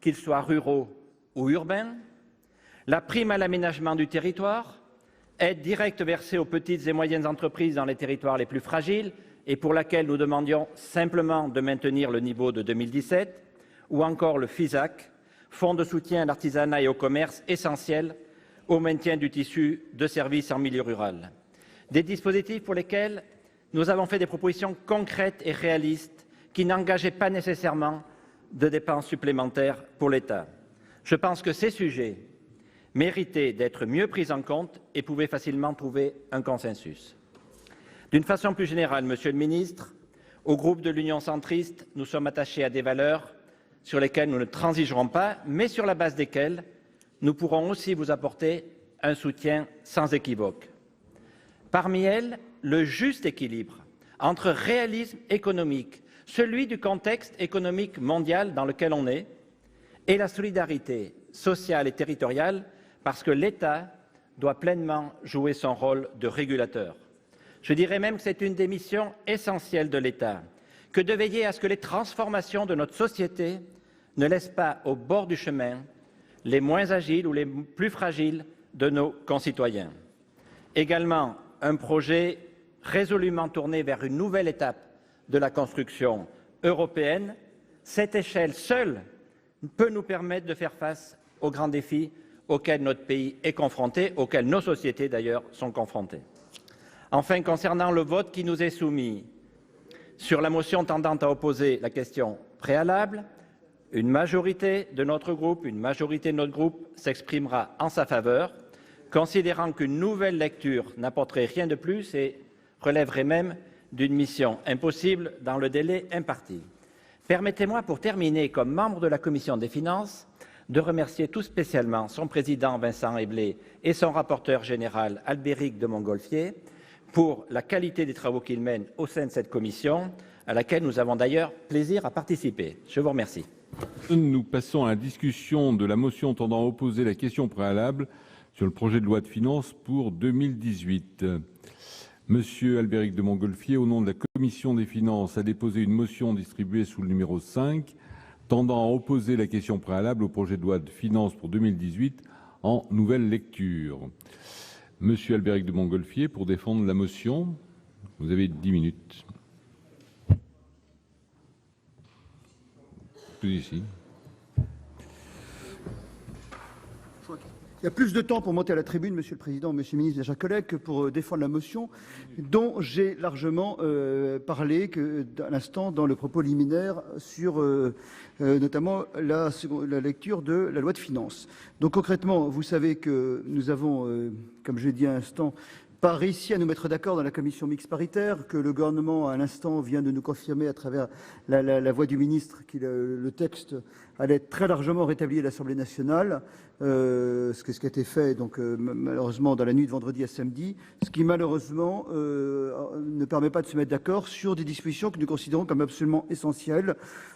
[SPEAKER 9] qu'ils soient ruraux ou urbains, la prime à l'aménagement du territoire, aide directe versée aux petites et moyennes entreprises dans les territoires les plus fragiles et pour laquelle nous demandions simplement de maintenir le niveau de 2017, ou encore le FISAC, Fonds de soutien à l'artisanat et au commerce essentiel au maintien du tissu de services en milieu rural. Des dispositifs pour lesquels nous avons fait des propositions concrètes et réalistes qui n'engageaient pas nécessairement de dépenses supplémentaires pour l'État. Je pense que ces sujets méritaient d'être mieux pris en compte et pouvaient facilement trouver un consensus. D'une façon plus générale, Monsieur le Ministre, au groupe de l'Union centriste, nous sommes attachés à des valeurs sur lesquelles nous ne transigerons pas, mais sur la base desquelles nous pourrons aussi vous apporter un soutien sans équivoque. Parmi elles, le juste équilibre entre réalisme économique, celui du contexte économique mondial dans lequel on est, et la solidarité sociale et territoriale, parce que l'État doit pleinement jouer son rôle de régulateur. Je dirais même que c'est une des missions essentielles de l'État, que de veiller à ce que les transformations de notre société ne laissent pas au bord du chemin les moins agiles ou les plus fragiles de nos concitoyens. Également, un projet résolument tourné vers une nouvelle étape de la construction européenne. Cette échelle seule peut nous permettre de faire face aux grands défis auxquels notre pays est confronté, auxquels nos sociétés d'ailleurs sont confrontées. Enfin, concernant le vote qui nous est soumis sur la motion tendant à opposer la question préalable, une majorité de notre groupe s'exprimera en sa faveur, considérant qu'une nouvelle lecture n'apporterait rien de plus et relèverait même d'une mission impossible dans le délai imparti. Permettez-moi, pour terminer, comme membre de la Commission des finances, de remercier tout spécialement son président Vincent Eblé et son rapporteur général Albéric de Montgolfier pour la qualité des travaux qu'ils mènent au sein de cette commission, à laquelle nous avons d'ailleurs plaisir à participer. Je vous remercie.
[SPEAKER 3] Nous passons à la discussion de la motion tendant à opposer la question préalable sur le projet de loi de finances pour 2018. Monsieur Albéric de Montgolfier, au nom de la Commission des finances, a déposé une motion distribuée sous le numéro 5, tendant à opposer la question préalable au projet de loi de finances pour 2018 en nouvelle lecture. Monsieur Albéric de Montgolfier, pour défendre la motion, vous avez 10 minutes. Tout ici.
[SPEAKER 4] Il y a plus de temps pour monter à la tribune, Monsieur le Président, Monsieur le Ministre, mes chers collègues, que pour défendre la motion dont j'ai largement parlé à l'instant dans le propos liminaire sur notamment la lecture de la loi de finances. Donc concrètement, vous savez que nous avons, comme je l'ai dit à l'instant, pas réussi à nous mettre d'accord dans la commission mixte paritaire, que le gouvernement, à l'instant, vient de nous confirmer à travers la voix du ministre que le texte allait être très largement rétabli à l'Assemblée nationale, ce qui a été fait donc malheureusement dans la nuit de vendredi à samedi, ce qui malheureusement ne permet pas de se mettre d'accord sur des dispositions que nous considérons comme absolument essentielles.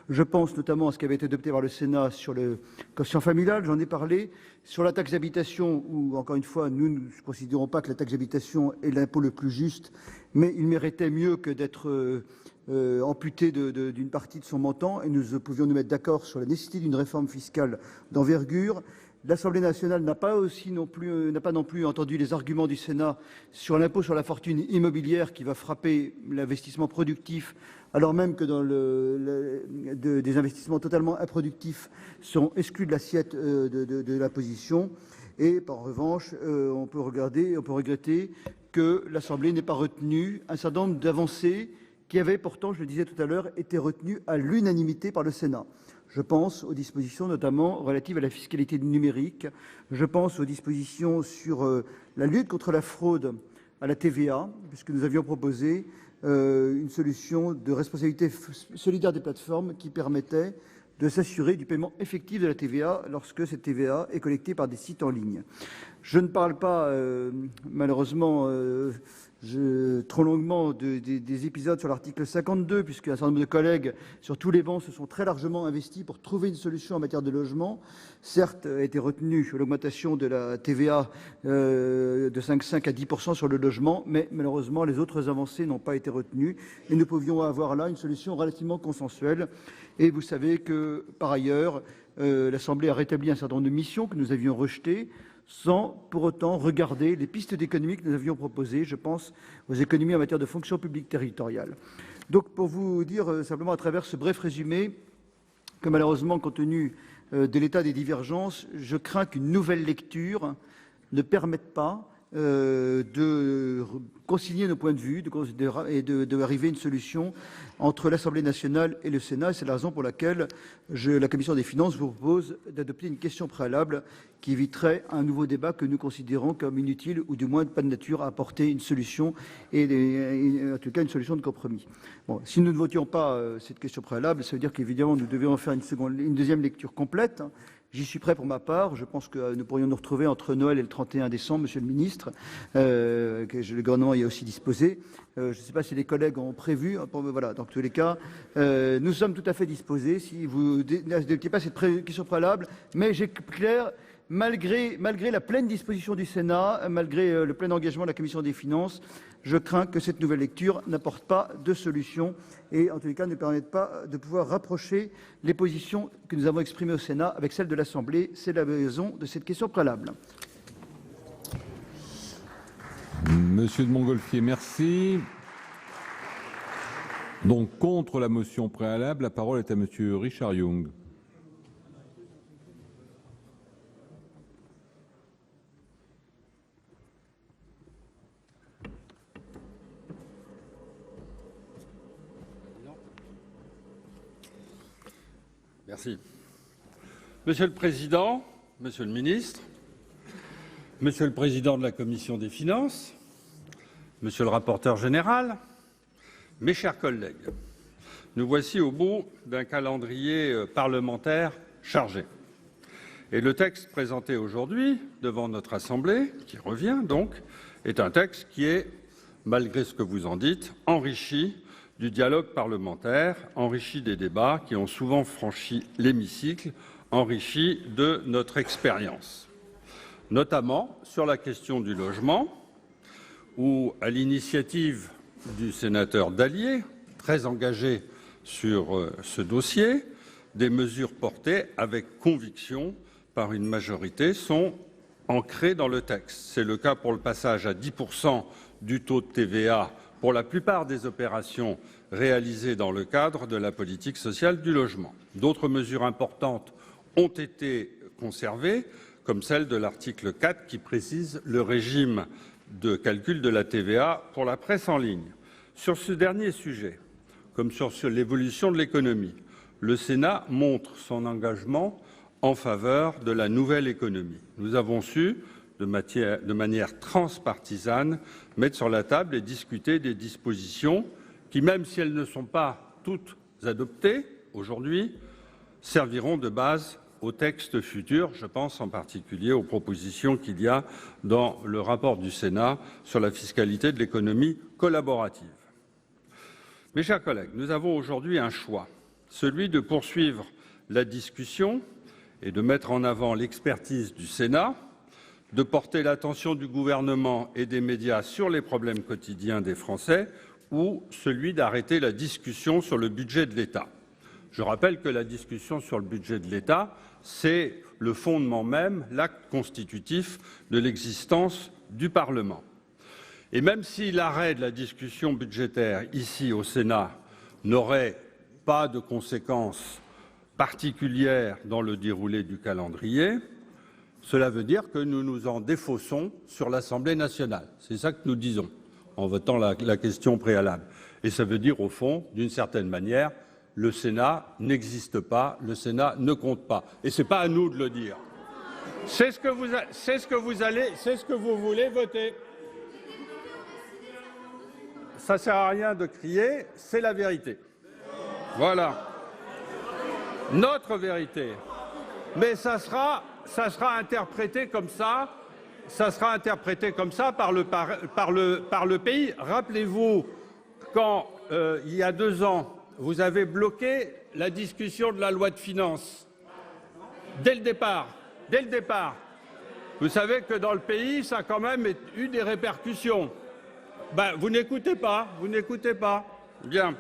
[SPEAKER 4] Je pense notamment à ce qui avait été adopté par le Sénat sur le quotient familial, j'en ai parlé, sur la taxe d'habitation, où encore une fois nous ne considérons pas que la taxe d'habitation est l'impôt le plus juste, mais il méritait mieux que d'être amputé d'une partie de son montant, et nous pouvions nous mettre d'accord sur la nécessité d'une réforme fiscale d'envergure. L'Assemblée nationale n'a pas non plus entendu les arguments du Sénat sur l'impôt sur la fortune immobilière qui va frapper l'investissement productif, alors même que des investissements totalement improductifs sont exclus de l'assiette de l'imposition. Et en revanche, on peut regretter que l'Assemblée n'ait pas retenu un certain nombre d'avancées qui avaient pourtant, je le disais tout à l'heure, été retenues à l'unanimité par le Sénat. Je pense aux dispositions notamment relatives à la fiscalité numérique. Je pense aux dispositions sur la lutte contre la fraude à la TVA, puisque nous avions proposé une solution de responsabilité solidaire des plateformes qui permettait de s'assurer du paiement effectif de la TVA lorsque cette TVA est collectée par des sites en ligne. Je ne parle pas, malheureusement, trop longuement des épisodes sur l'article 52, puisque un certain nombre de collègues sur tous les bancs se sont très largement investis pour trouver une solution en matière de logement. Certes, a été retenue l'augmentation de la TVA de 5,5 à 10% sur le logement, mais malheureusement, les autres avancées n'ont pas été retenues et nous pouvions avoir là une solution relativement consensuelle. Et vous savez que, par ailleurs, l'Assemblée a rétabli un certain nombre de missions que nous avions rejetées, sans pour autant regarder les pistes d'économies que nous avions proposées. Je pense aux économies en matière de fonction publique territoriale. Donc, pour vous dire simplement à travers ce bref résumé, que malheureusement, compte tenu de l'état des divergences, je crains qu'une nouvelle lecture ne permette pas de concilier nos points de vue et d'arriver à une solution entre l'Assemblée nationale et le Sénat. C'est la raison pour laquelle la Commission des finances vous propose d'adopter une question préalable qui éviterait un nouveau débat que nous considérons comme inutile ou du moins pas de nature à apporter une solution et en tout cas une solution de compromis. Bon, si nous ne votions pas cette question préalable, ça veut dire qu'évidemment nous devions faire une deuxième lecture complète. J'y suis prêt pour ma part. Je pense que nous pourrions nous retrouver entre Noël et le 31 décembre, Monsieur le Ministre, que le gouvernement y a aussi disposé. Je ne sais pas si les collègues ont prévu. Voilà, dans tous les cas, nous sommes tout à fait disposés. Si vous n'adoptez pas cette question préalable, mais j'ai clair, malgré la pleine disposition du Sénat, malgré le plein engagement de la Commission des finances, je crains que cette nouvelle lecture n'apporte pas de solution et en tous les cas ne permette pas de pouvoir rapprocher les positions que nous avons exprimées au Sénat avec celles de l'Assemblée. C'est la raison de cette question préalable.
[SPEAKER 3] Monsieur de Montgolfier, merci. Donc, contre la motion préalable, la parole est à monsieur Richard Yung.
[SPEAKER 8] Merci. Monsieur le Président, Monsieur le Ministre, Monsieur le Président de la Commission des finances, Monsieur le rapporteur général, mes chers collègues, nous voici au bout d'un calendrier parlementaire chargé. Et le texte présenté aujourd'hui devant notre Assemblée, qui revient donc, est un texte qui est, malgré ce que vous en dites, enrichi du dialogue parlementaire, enrichi des débats qui ont souvent franchi l'hémicycle, enrichi de notre expérience, notamment sur la question du logement, où, à l'initiative du sénateur Dallier, très engagé sur ce dossier, des mesures portées avec conviction par une majorité sont ancrées dans le texte. C'est le cas pour le passage à 10% du taux de TVA pour la plupart des opérations réalisées dans le cadre de la politique sociale du logement. D'autres mesures importantes ont été conservées, comme celle de l'article 4 qui précise le régime de calcul de la TVA pour la presse en ligne. Sur ce dernier sujet, comme sur l'évolution de l'économie, le Sénat montre son engagement en faveur de la nouvelle économie. Nous avons su, de manière transpartisane, mettre sur la table et discuter des dispositions qui, même si elles ne sont pas toutes adoptées aujourd'hui, serviront de base au texte futur. Je pense en particulier aux propositions qu'il y a dans le rapport du Sénat sur la fiscalité de l'économie collaborative. Mes chers collègues, nous avons aujourd'hui un choix, celui de poursuivre la discussion et de mettre en avant l'expertise du Sénat, de porter l'attention du gouvernement et des médias sur les problèmes quotidiens des Français, ou celui d'arrêter la discussion sur le budget de l'État. Je rappelle que la discussion sur le budget de l'État, c'est le fondement même, l'acte constitutif de l'existence du Parlement. Et même si l'arrêt de la discussion budgétaire ici au Sénat n'aurait pas de conséquences particulières dans le déroulé du calendrier, cela veut dire que nous nous en défaussons sur l'Assemblée nationale. C'est ça que nous disons en votant la question préalable. Et ça veut dire, au fond, d'une certaine manière, le Sénat n'existe pas, le Sénat ne compte pas. Et ce n'est pas à nous de le dire. C'est ce que vous voulez voter. Ça ne sert à rien de crier, c'est la vérité. Voilà. Notre vérité. Mais ça sera interprété comme ça. Ça sera interprété comme ça par le pays. Rappelez-vous, quand, il y a 2 ans, vous avez bloqué la discussion de la loi de finances. Dès le départ. Vous savez que dans le pays, ça a quand même eu des répercussions. Vous n'écoutez pas. Bien.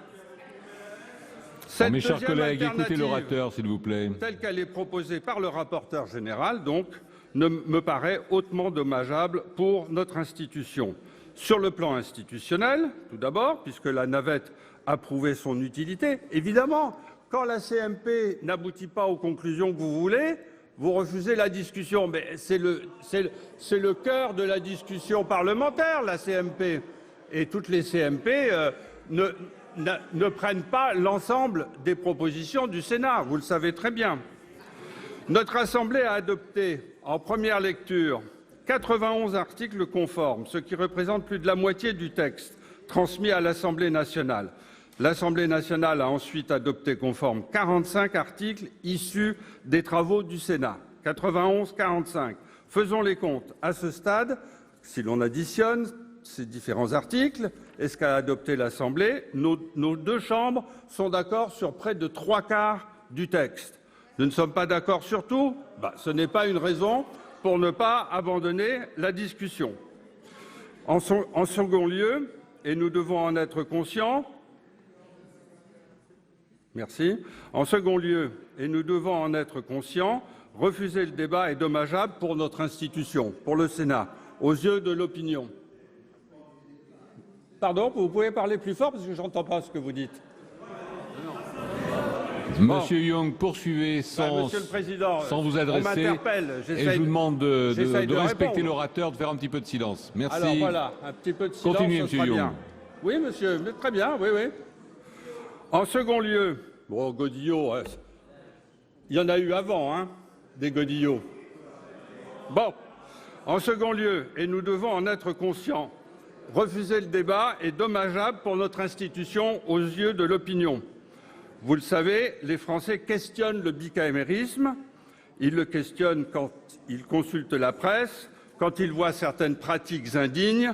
[SPEAKER 3] Mes chers collègues, écoutez l'orateur, s'il vous plaît.
[SPEAKER 8] Telle qu'elle est proposée par le rapporteur général, donc, ne me paraît hautement dommageable pour notre institution. Sur le plan institutionnel, tout d'abord, puisque la navette a prouvé son utilité. Évidemment, quand la CMP n'aboutit pas aux conclusions que vous voulez,
[SPEAKER 11] vous refusez la discussion. Mais c'est le cœur de la discussion parlementaire, la CMP. Et toutes les CMP ne prennent pas l'ensemble des propositions du Sénat, vous le savez très bien. Notre Assemblée a adopté en première lecture 91 articles conformes, ce qui représente plus de la moitié du texte transmis à l'Assemblée nationale. L'Assemblée nationale a ensuite adopté conforme 45 articles issus des travaux du Sénat. 91, 45. Faisons les comptes. À ce stade, si l'on additionne ces différents articles et ce qu'a adopté l'Assemblée, nos deux chambres sont d'accord sur près de 3/4 du texte. Nous ne sommes pas d'accord sur tout, ce n'est pas une raison pour ne pas abandonner la discussion. En second lieu, et nous devons en être conscients, merci. En second lieu, et nous devons en être conscients, refuser le débat est dommageable pour notre institution, pour le Sénat, aux yeux de l'opinion. Pardon, vous pouvez parler plus fort parce que je n'entends pas ce que vous dites.
[SPEAKER 3] Monsieur Young, poursuivez sans vous adresser. Et je vous demande de respecter l'orateur, de faire un petit peu de silence. Merci.
[SPEAKER 11] Alors voilà, un petit peu de silence.
[SPEAKER 3] Continuez, monsieur Young.
[SPEAKER 11] Oui, monsieur, mais très bien, oui, oui. En second lieu, Godillot, il y en a eu avant, hein, des Godillots. Bon, en second lieu, et nous devons en être conscients, refuser le débat est dommageable pour notre institution aux yeux de l'opinion. Vous le savez, les Français questionnent le bicamérisme. Ils le questionnent quand ils consultent la presse, quand ils voient certaines pratiques indignes,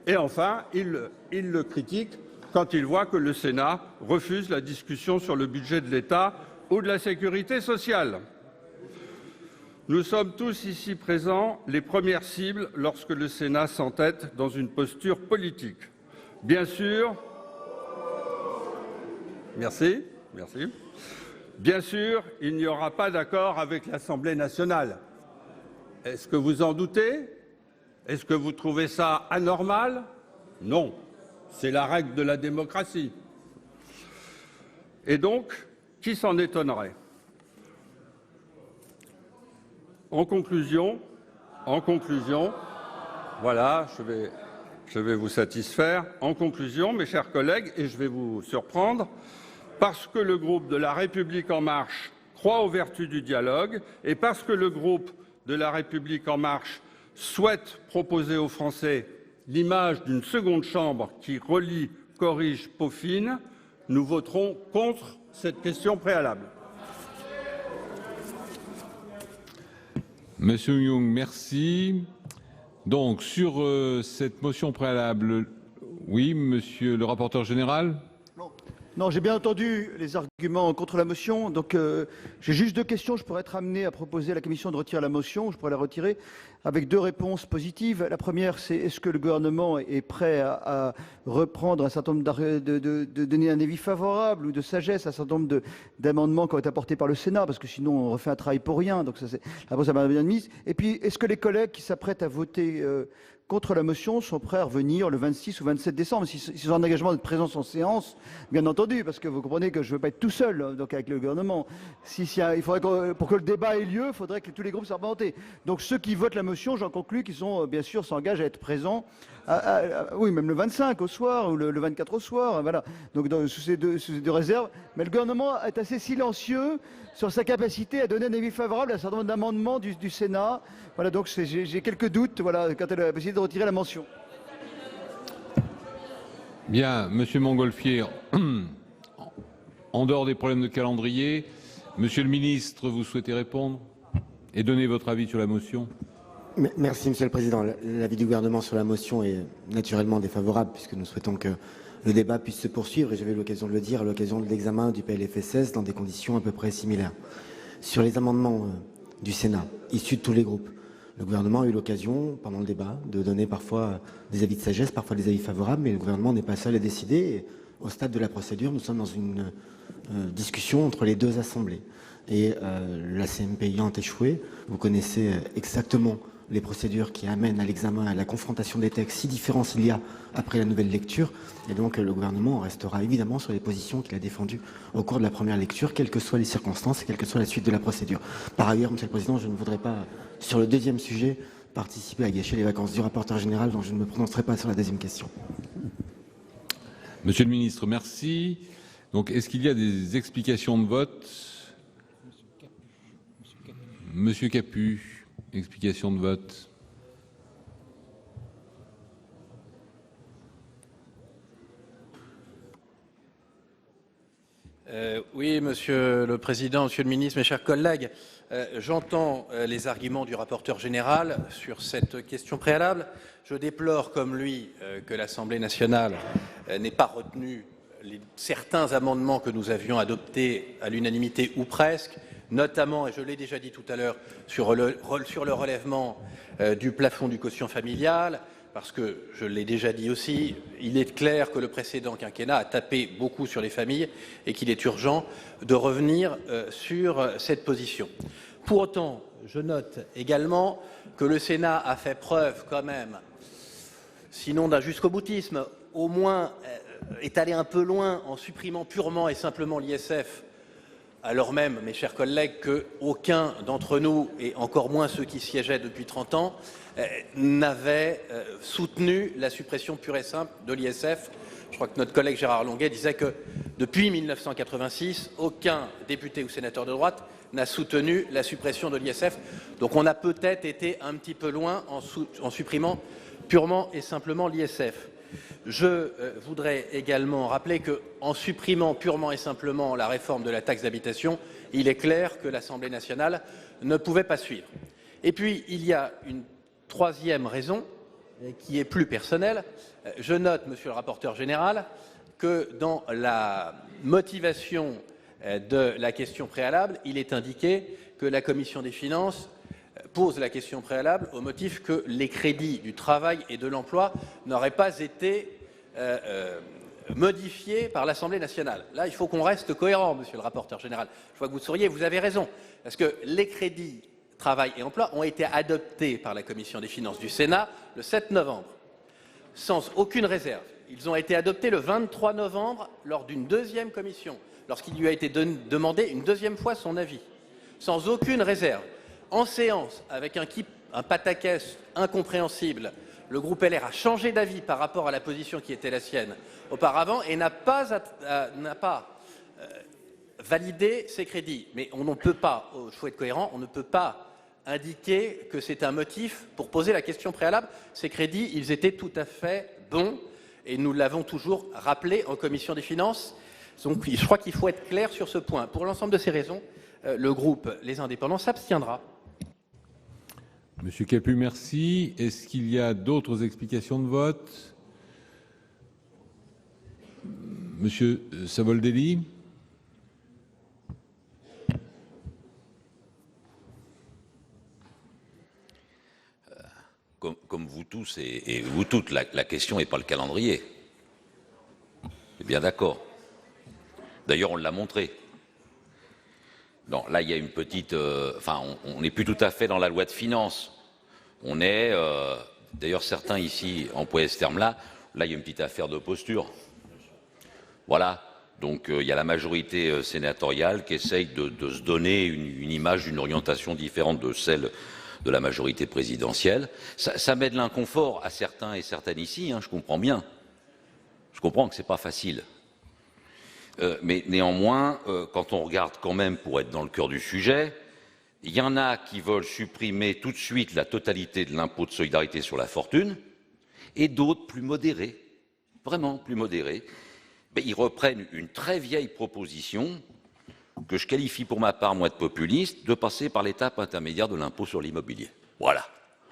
[SPEAKER 11] et enfin, ils le critiquent quand ils voient que le Sénat refuse la discussion sur le budget de l'État ou de la sécurité sociale. Nous sommes tous ici présents les premières cibles lorsque le Sénat s'entête dans une posture politique. Bien sûr, merci. Merci. Bien sûr, il n'y aura pas d'accord avec l'Assemblée nationale. Est-ce que vous en doutez? Est-ce que vous trouvez ça anormal? Non. C'est la règle de la démocratie. Et donc, qui s'en étonnerait? En conclusion, voilà, je vais vous satisfaire. En conclusion, mes chers collègues, et je vais vous surprendre, parce que le groupe de La République En Marche croit aux vertus du dialogue et parce que le groupe de La République En Marche souhaite proposer aux Français l'image d'une seconde chambre qui relie, corrige, peaufine, nous voterons contre cette question préalable.
[SPEAKER 3] Monsieur Young, merci. Donc, sur cette motion préalable, oui, monsieur le rapporteur général?
[SPEAKER 4] Non, j'ai bien entendu les arguments contre la motion. Donc, j'ai juste deux questions. Je pourrais être amené à proposer à la Commission de retirer la motion. Je pourrais la retirer avec deux réponses positives. La première, c'est est-ce que le gouvernement est prêt à reprendre un certain nombre de donner un avis favorable ou de sagesse à un certain nombre d'amendements qui ont été apportés par le Sénat, parce que sinon on refait un travail pour rien. Donc, ça, c'est la réponse à Madame la ministre. Et puis, est-ce que les collègues qui s'apprêtent à voter contre la motion sont prêts à revenir le 26 ou 27 décembre, s'ils ont un engagement de présence en séance, bien entendu, parce que vous comprenez que je ne veux pas être tout seul donc avec le gouvernement. Il faudrait pour que le débat ait lieu, il faudrait que tous les groupes soient représentés. Donc ceux qui votent la motion, j'en conclus qu'ils sont bien sûr s'engagent à être présents, oui, même le 25 au soir ou le 24 au soir, voilà. Donc sous ces deux réserves. Mais le gouvernement est assez silencieux sur sa capacité à donner un avis favorable à un certain nombre d'amendements du Sénat. Voilà, donc j'ai quelques doutes, voilà, quant à la possibilité de retirer la mention.
[SPEAKER 3] Bien, monsieur Montgolfier, en dehors des problèmes de calendrier, monsieur le ministre, vous souhaitez répondre et donner votre avis sur la motion?
[SPEAKER 2] Merci, Monsieur le Président. L'avis du gouvernement sur la motion est naturellement défavorable puisque nous souhaitons que le débat puisse se poursuivre, et j'avais eu l'occasion de le dire, à l'occasion de l'examen du PLFSS dans des conditions à peu près similaires. Sur les amendements du Sénat, issus de tous les groupes, le gouvernement a eu l'occasion, pendant le débat, de donner parfois des avis de sagesse, parfois des avis favorables, mais le gouvernement n'est pas seul à décider. Et au stade de la procédure, nous sommes dans une discussion entre les deux assemblées. Et la CMP ayant échoué, vous connaissez exactement les procédures qui amènent à l'examen et à la confrontation des textes, si différence il y a après la nouvelle lecture. Et donc le gouvernement restera évidemment sur les positions qu'il a défendues au cours de la première lecture, quelles que soient les circonstances et quelle que soit la suite de la procédure. Par ailleurs, Monsieur le Président, je ne voudrais pas, sur le deuxième sujet, participer à gâcher les vacances du rapporteur général, donc je ne me prononcerai pas sur la deuxième question.
[SPEAKER 3] Monsieur le ministre, merci. Donc, est-ce qu'il y a des explications de vote? Monsieur Capu, explication de vote.
[SPEAKER 6] Oui, Monsieur le Président, Monsieur le Ministre, mes chers collègues, j'entends les arguments du rapporteur général sur cette question préalable. Je déplore, comme lui, que l'Assemblée nationale n'ait pas retenu certains amendements que nous avions adoptés à l'unanimité ou presque, notamment, et je l'ai déjà dit tout à l'heure, sur le relèvement du plafond du quotient familial, parce que, je l'ai déjà dit aussi, il est clair que le précédent quinquennat a tapé beaucoup sur les familles et qu'il est urgent de revenir sur cette position. Pour autant, je note également que le Sénat a fait preuve quand même, sinon d'un jusqu'au-boutisme, au moins est allé un peu loin en supprimant purement et simplement l'ISF, alors même, mes chers collègues, qu'aucun d'entre nous, et encore moins ceux qui siégeaient depuis 30 ans, n'avait soutenu la suppression pure et simple de l'ISF. Je crois que notre collègue Gérard Longuet disait que depuis 1986, aucun député ou sénateur de droite n'a soutenu la suppression de l'ISF. Donc on a peut-être été un petit peu loin en supprimant purement et simplement l'ISF. Je voudrais également rappeler qu'en supprimant purement et simplement la réforme de la taxe d'habitation, il est clair que l'Assemblée nationale ne pouvait pas suivre. Et puis, il y a une troisième raison qui est plus personnelle. Je note, Monsieur le rapporteur général, que dans la motivation de la question préalable, il est indiqué que la Commission des finances pose la question préalable au motif que les crédits du travail et de l'emploi n'auraient pas été modifiés par l'Assemblée nationale. Là, il faut qu'on reste cohérent, Monsieur le rapporteur général. Je vois que vous souriez, vous avez raison, parce que les crédits travail et emploi ont été adoptés par la Commission des finances du Sénat le 7 novembre, sans aucune réserve. Ils ont été adoptés le 23 novembre lors d'une deuxième commission, lorsqu'il lui a été demandé une deuxième fois son avis, sans aucune réserve. En séance, avec un pataquès incompréhensible, le groupe LR a changé d'avis par rapport à la position qui était la sienne auparavant et n'a pas validé ces crédits. Mais on ne peut pas, il faut être cohérent, on ne peut pas indiquer que c'est un motif pour poser la question préalable. Ces crédits, ils étaient tout à fait bons et nous l'avons toujours rappelé en commission des finances. Donc je crois qu'il faut être clair sur ce point. Pour l'ensemble de ces raisons, le groupe Les Indépendants s'abstiendra.
[SPEAKER 3] Monsieur Capu, merci. Est-ce qu'il y a d'autres explications de vote? Monsieur Savoldelli.
[SPEAKER 10] Comme vous tous et vous toutes, la question n'est pas le calendrier. C'est bien d'accord. D'ailleurs, on l'a montré. Non, là, il y a une petite... on n'est plus tout à fait dans la loi de finances. On est... D'ailleurs, certains ici employaient ce terme-là. Là, il y a une petite affaire de posture. Voilà. Donc, il y a la majorité sénatoriale qui essaye de se donner une image, une orientation différente de celle de la majorité présidentielle. Ça met de l'inconfort à certains et certaines ici, hein, je comprends bien. Je comprends que ce n'est pas facile. Mais néanmoins, quand on regarde quand même, pour être dans le cœur du sujet, il y en a qui veulent supprimer tout de suite la totalité de l'impôt de solidarité sur la fortune, et d'autres plus modérés, vraiment plus modérés. Mais ils reprennent une très vieille proposition que je qualifie pour ma part, moi, de populiste, de passer par l'étape intermédiaire de l'impôt sur l'immobilier. Voilà.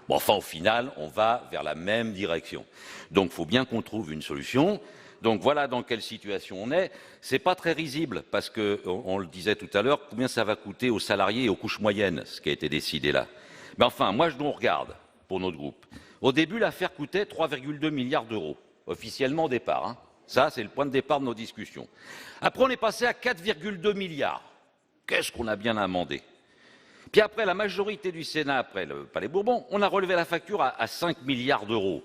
[SPEAKER 10] Bon, enfin, au final, on va vers la même direction. Donc, il faut bien qu'on trouve une solution. Donc, voilà dans quelle situation on est. Ce n'est pas très risible, parce que, on le disait tout à l'heure, combien ça va coûter aux salariés et aux couches moyennes, ce qui a été décidé là. Mais enfin, moi, je nous regarde, pour notre groupe. Au début, l'affaire coûtait 3,2 milliards d'euros, officiellement au départ, hein. Ça, c'est le point de départ de nos discussions. Après, on est passé à 4,2 milliards. Qu'est-ce qu'on a bien amendé? Puis après, la majorité du Sénat, après le Palais Bourbon, on a relevé la facture à 5 milliards d'euros.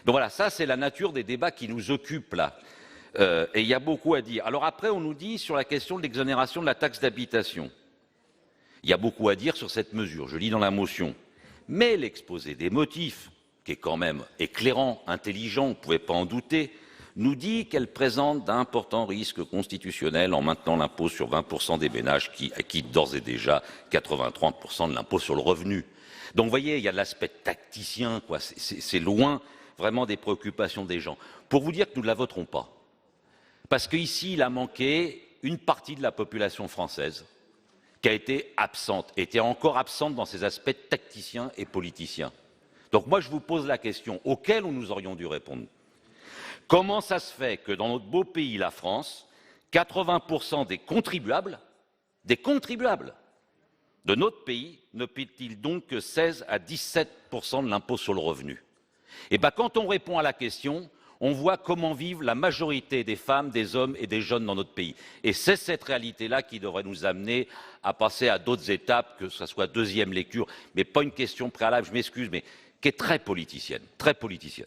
[SPEAKER 10] Donc voilà, ça c'est la nature des débats qui nous occupent là. Et il y a beaucoup à dire. Alors après, on nous dit sur la question de l'exonération de la taxe d'habitation. Il y a beaucoup à dire sur cette mesure, je lis dans la motion. Mais l'exposé des motifs, qui est quand même éclairant, intelligent, on ne pouvait pas en douter, nous dit qu'elle présente d'importants risques constitutionnels en maintenant l'impôt sur 20% des ménages qui acquittent d'ores et déjà 83% de l'impôt sur le revenu. Donc vous voyez, il y a l'aspect tacticien, quoi. C'est loin vraiment des préoccupations des gens. Pour vous dire que nous ne la voterons pas. Parce qu'ici, il a manqué une partie de la population française qui a été absente, était encore absente dans ses aspects tacticiens et politiciens. Donc moi, je vous pose la question auquel nous aurions dû répondre. Comment ça se fait que dans notre beau pays, la France, 80% des contribuables de notre pays ne paient-ils donc que 16 à 17% de l'impôt sur le revenu? Eh bien, quand on répond à la question, on voit comment vivent la majorité des femmes, des hommes et des jeunes dans notre pays. Et c'est cette réalité-là qui devrait nous amener à passer à d'autres étapes, que ce soit deuxième lecture, mais pas une question préalable, je m'excuse, mais qui est très politicienne, très politicienne.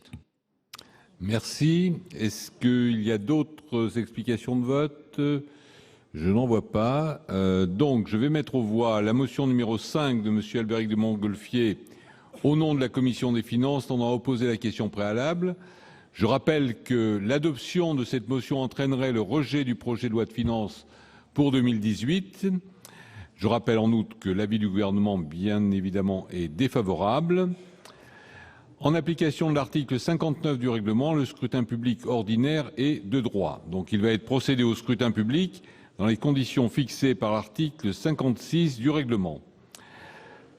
[SPEAKER 3] Merci. Est-ce qu'il y a d'autres explications de vote? Je n'en vois pas. Donc, je vais mettre aux voix la motion numéro 5 de M. Albéric de Montgolfier au nom de la Commission des finances tendant à opposer la question préalable. Je rappelle que l'adoption de cette motion entraînerait le rejet du projet de loi de finances pour 2018. Je rappelle en outre que l'avis du gouvernement, bien évidemment, est défavorable. En application de l'article 59 du règlement, le scrutin public ordinaire est de droit. Donc il va être procédé au scrutin public dans les conditions fixées par l'article 56 du règlement.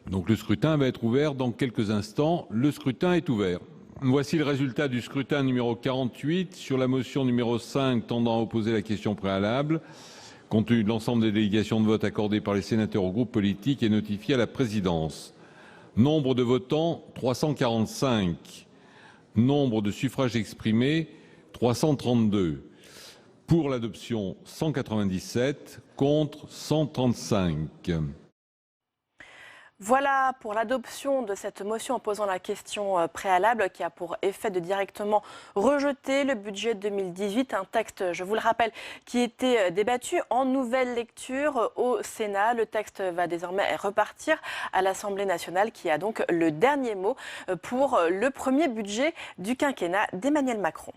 [SPEAKER 3] Donc le scrutin va être ouvert dans quelques instants. Le scrutin est ouvert. Voici le résultat du scrutin numéro 48 sur la motion numéro 5 tendant à opposer la question préalable. Compte tenu de l'ensemble des délégations de vote accordées par les sénateurs aux groupes politiques et notifiées à la présidence. Nombre de votants, 345. Nombre de suffrages exprimés, 332. Pour l'adoption, 197. Contre, 135.
[SPEAKER 1] Voilà pour l'adoption de cette motion opposant la question préalable qui a pour effet de directement rejeter le budget 2018, un texte, je vous le rappelle, qui était débattu en nouvelle lecture au Sénat. Le texte va désormais repartir à l'Assemblée nationale qui a donc le dernier mot pour le premier budget du quinquennat d'Emmanuel Macron.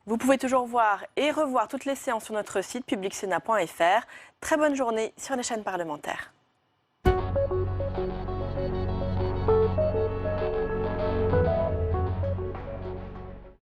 [SPEAKER 1] Vous pouvez toujours voir et revoir toutes les séances sur notre site publicsénat.fr. Très bonne journée sur les chaînes parlementaires.